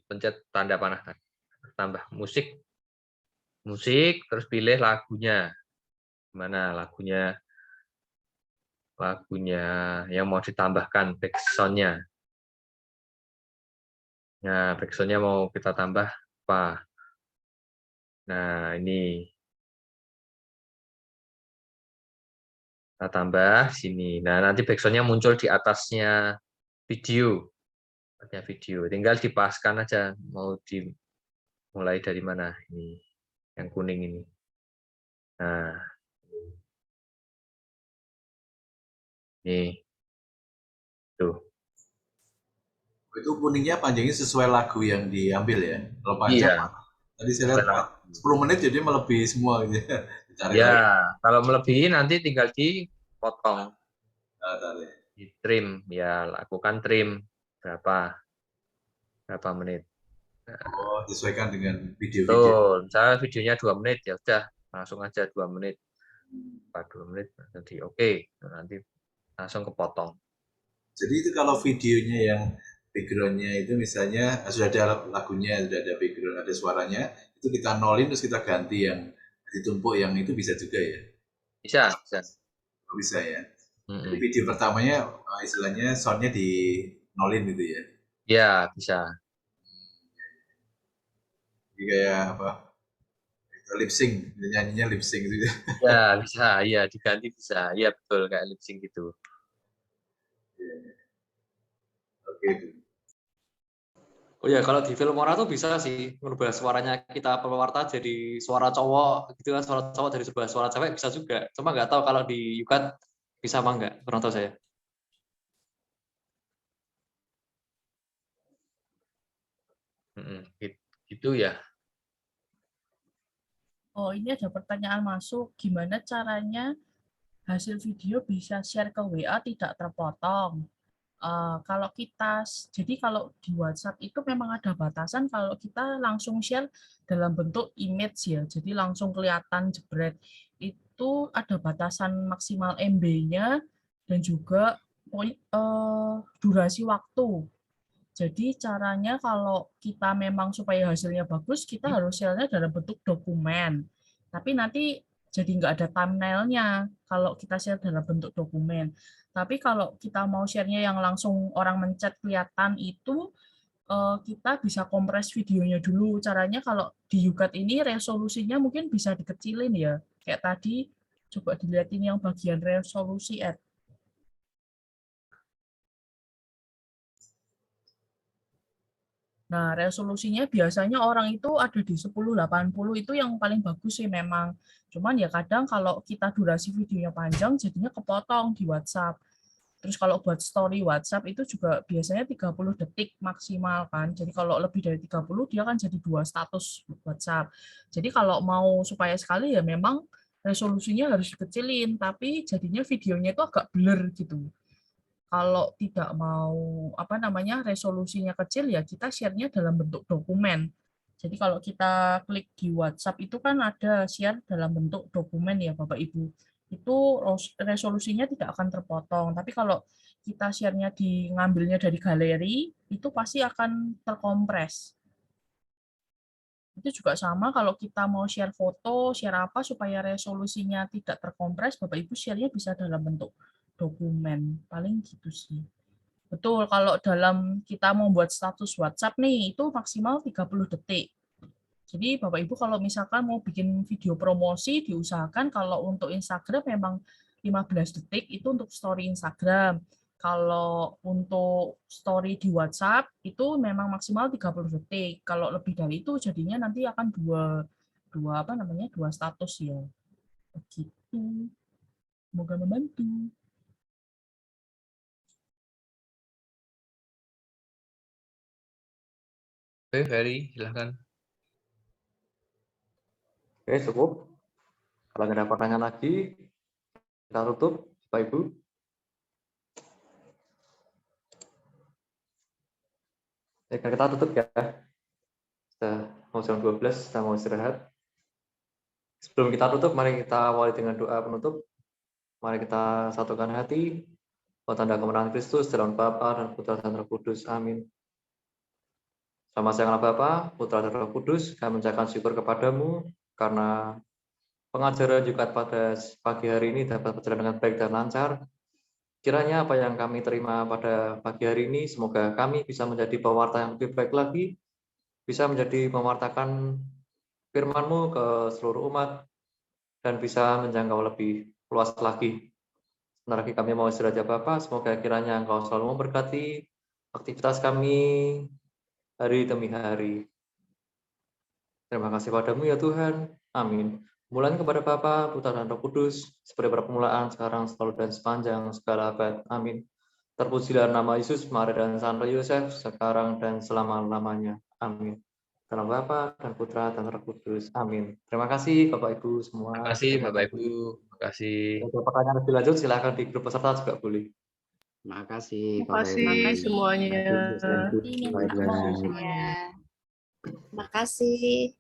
Speaker 7: pencet tanda panah tadi. Tambah musik, terus pilih lagunya. Mana lagunya yang mau ditambahkan backsound-nya. Nah, backsound-nya mau kita tambah apa? Nah, ini kita tambah sini. Nah, nanti backsound-nya muncul di atasnya video. Tinggal dipaskan aja mau dimulai dari mana. Ini yang kuning ini. Nah, ini tuh.
Speaker 10: Itu kuningnya panjangnya sesuai lagu yang diambil ya. Kalau panjang,
Speaker 7: Iya.
Speaker 10: tadi saya lihat 10 menit jadi melebihi semua gitu ya.
Speaker 7: Ya, kalau melebihi nanti tinggal dipotong. Di trim, ya lakukan trim berapa menit.
Speaker 10: Oh, disesuaikan dengan video.
Speaker 7: Misalnya videonya 2 menit ya udah langsung aja 2 menit. 2 menit nanti oke. Nanti langsung kepotong.
Speaker 10: Jadi itu kalau videonya yang background-nya itu misalnya sudah ada lagunya, sudah ada background, ada suaranya, itu kita nolin terus kita ganti yang ditumpuk yang itu bisa juga ya?
Speaker 7: Bisa.
Speaker 10: Oh, bisa ya. Jadi video pertamanya istilahnya sound-nya di nolin gitu ya?
Speaker 7: Ya, bisa.
Speaker 10: Jadi kayak apa? Lip sync, nyanyinya lip sync gitu.
Speaker 7: Ya, bisa. Iya, diganti bisa. Iya, betul kayak lip sync gitu.
Speaker 10: Oke.
Speaker 1: Oh ya, kalau di Filmora tuh bisa sih merubah suaranya kita pewarta jadi suara cowok gitu kan, suara cowok dari sebuah suara cewek bisa juga. Cuma nggak tahu kalau di Yukat bisa apa nggak, kurang tahu saya.
Speaker 7: Gitu ya.
Speaker 3: Oh, ini ada pertanyaan masuk. Gimana caranya hasil video bisa share ke WA tidak terpotong? Kalau di WhatsApp itu memang ada batasan kalau kita langsung share dalam bentuk image ya, jadi langsung kelihatan jebret. Itu ada batasan maksimal MB-nya dan juga durasi waktu. Jadi caranya kalau kita memang supaya hasilnya bagus, kita harus share-nya dalam bentuk dokumen. Tapi nanti jadi nggak ada thumbnail-nya kalau kita share dalam bentuk dokumen. Tapi kalau kita mau share-nya yang langsung orang mencet kelihatan itu, kita bisa kompres videonya dulu. Caranya kalau di Yukat ini resolusinya mungkin bisa dikecilin ya. Kayak tadi, coba dilihatin yang bagian resolusi, Ed. Nah, resolusinya biasanya orang itu ada di 1080 itu yang paling bagus sih memang. Cuman ya kadang kalau kita durasi videonya panjang jadinya kepotong di WhatsApp. Terus kalau buat story WhatsApp itu juga biasanya 30 detik maksimal kan. Jadi kalau lebih dari 30 dia kan jadi 2 status WhatsApp. Jadi kalau mau supaya sekali ya memang resolusinya harus dikecilin, tapi jadinya videonya itu agak blur gitu. Kalau tidak mau resolusinya kecil ya kita share-nya dalam bentuk dokumen. Jadi kalau kita klik di WhatsApp itu kan ada share dalam bentuk dokumen ya Bapak Ibu. Itu resolusinya tidak akan terpotong. Tapi kalau kita share-nya ngambilnya dari galeri itu pasti akan terkompres. Itu juga sama kalau kita mau share foto, share apa supaya resolusinya tidak terkompres, Bapak Ibu share-nya bisa dalam bentuk dokumen. Paling gitu sih. Betul, kalau dalam kita membuat status WhatsApp nih, itu maksimal 30 detik. Jadi Bapak Ibu kalau misalkan mau bikin video promosi, diusahakan kalau untuk Instagram memang 15 detik itu untuk story Instagram. Kalau untuk story di WhatsApp itu memang maksimal 30 detik. Kalau lebih dari itu jadinya nanti akan dua status ya. Begitu. Semoga membantu.
Speaker 7: Oke, Ferry, silahkan.
Speaker 1: Oke, cukup. Kalau nggak ada pertanyaan lagi, kita tutup, Bapak Ibu. Ya, kita tutup ya. Sudah mau jam 12, kita mau istirahat. Sebelum kita tutup, mari kita awali dengan doa penutup. Mari kita satukan hati. Tanda kemenangan Kristus dalam Bapa dan Putra dan Roh Kudus. Amin. Sama sayanglah Bapa, Putra dan Roh Kudus, kami mengucapkan syukur kepadamu karena pengajaran juga pada pagi hari ini dapat berjalan dengan baik dan lancar. Kiranya apa yang kami terima pada pagi hari ini, semoga kami bisa menjadi pewarta yang lebih baik lagi, bisa menjadi mewartakan firman-Mu ke seluruh umat, dan bisa menjangkau lebih luas lagi. Sebentar lagi kami mau istirahat ya Bapak, semoga kiranya Engkau selalu memberkati aktivitas kami hari demi hari. Terima kasih padamu ya Tuhan. Amin. Mulai kepada Bapa, Putra dan Roh Kudus, seperti pada permulaan, sekarang, selalu, dan sepanjang segala abad. Amin. Terpujilah nama Yesus, Maria, dan Santo Yosef, sekarang dan selama-lamanya. Amin. Dalam Bapa dan Putra dan Roh Kudus. Amin. Terima kasih Bapak Ibu semua.
Speaker 7: Terima kasih Bapak Ibu. Terima kasih.
Speaker 1: Kalau pertanyaan lebih lanjut, silakan di grup peserta juga boleh.
Speaker 13: Terima kasih.
Speaker 11: Terima kasih semuanya.
Speaker 6: Terima kasih.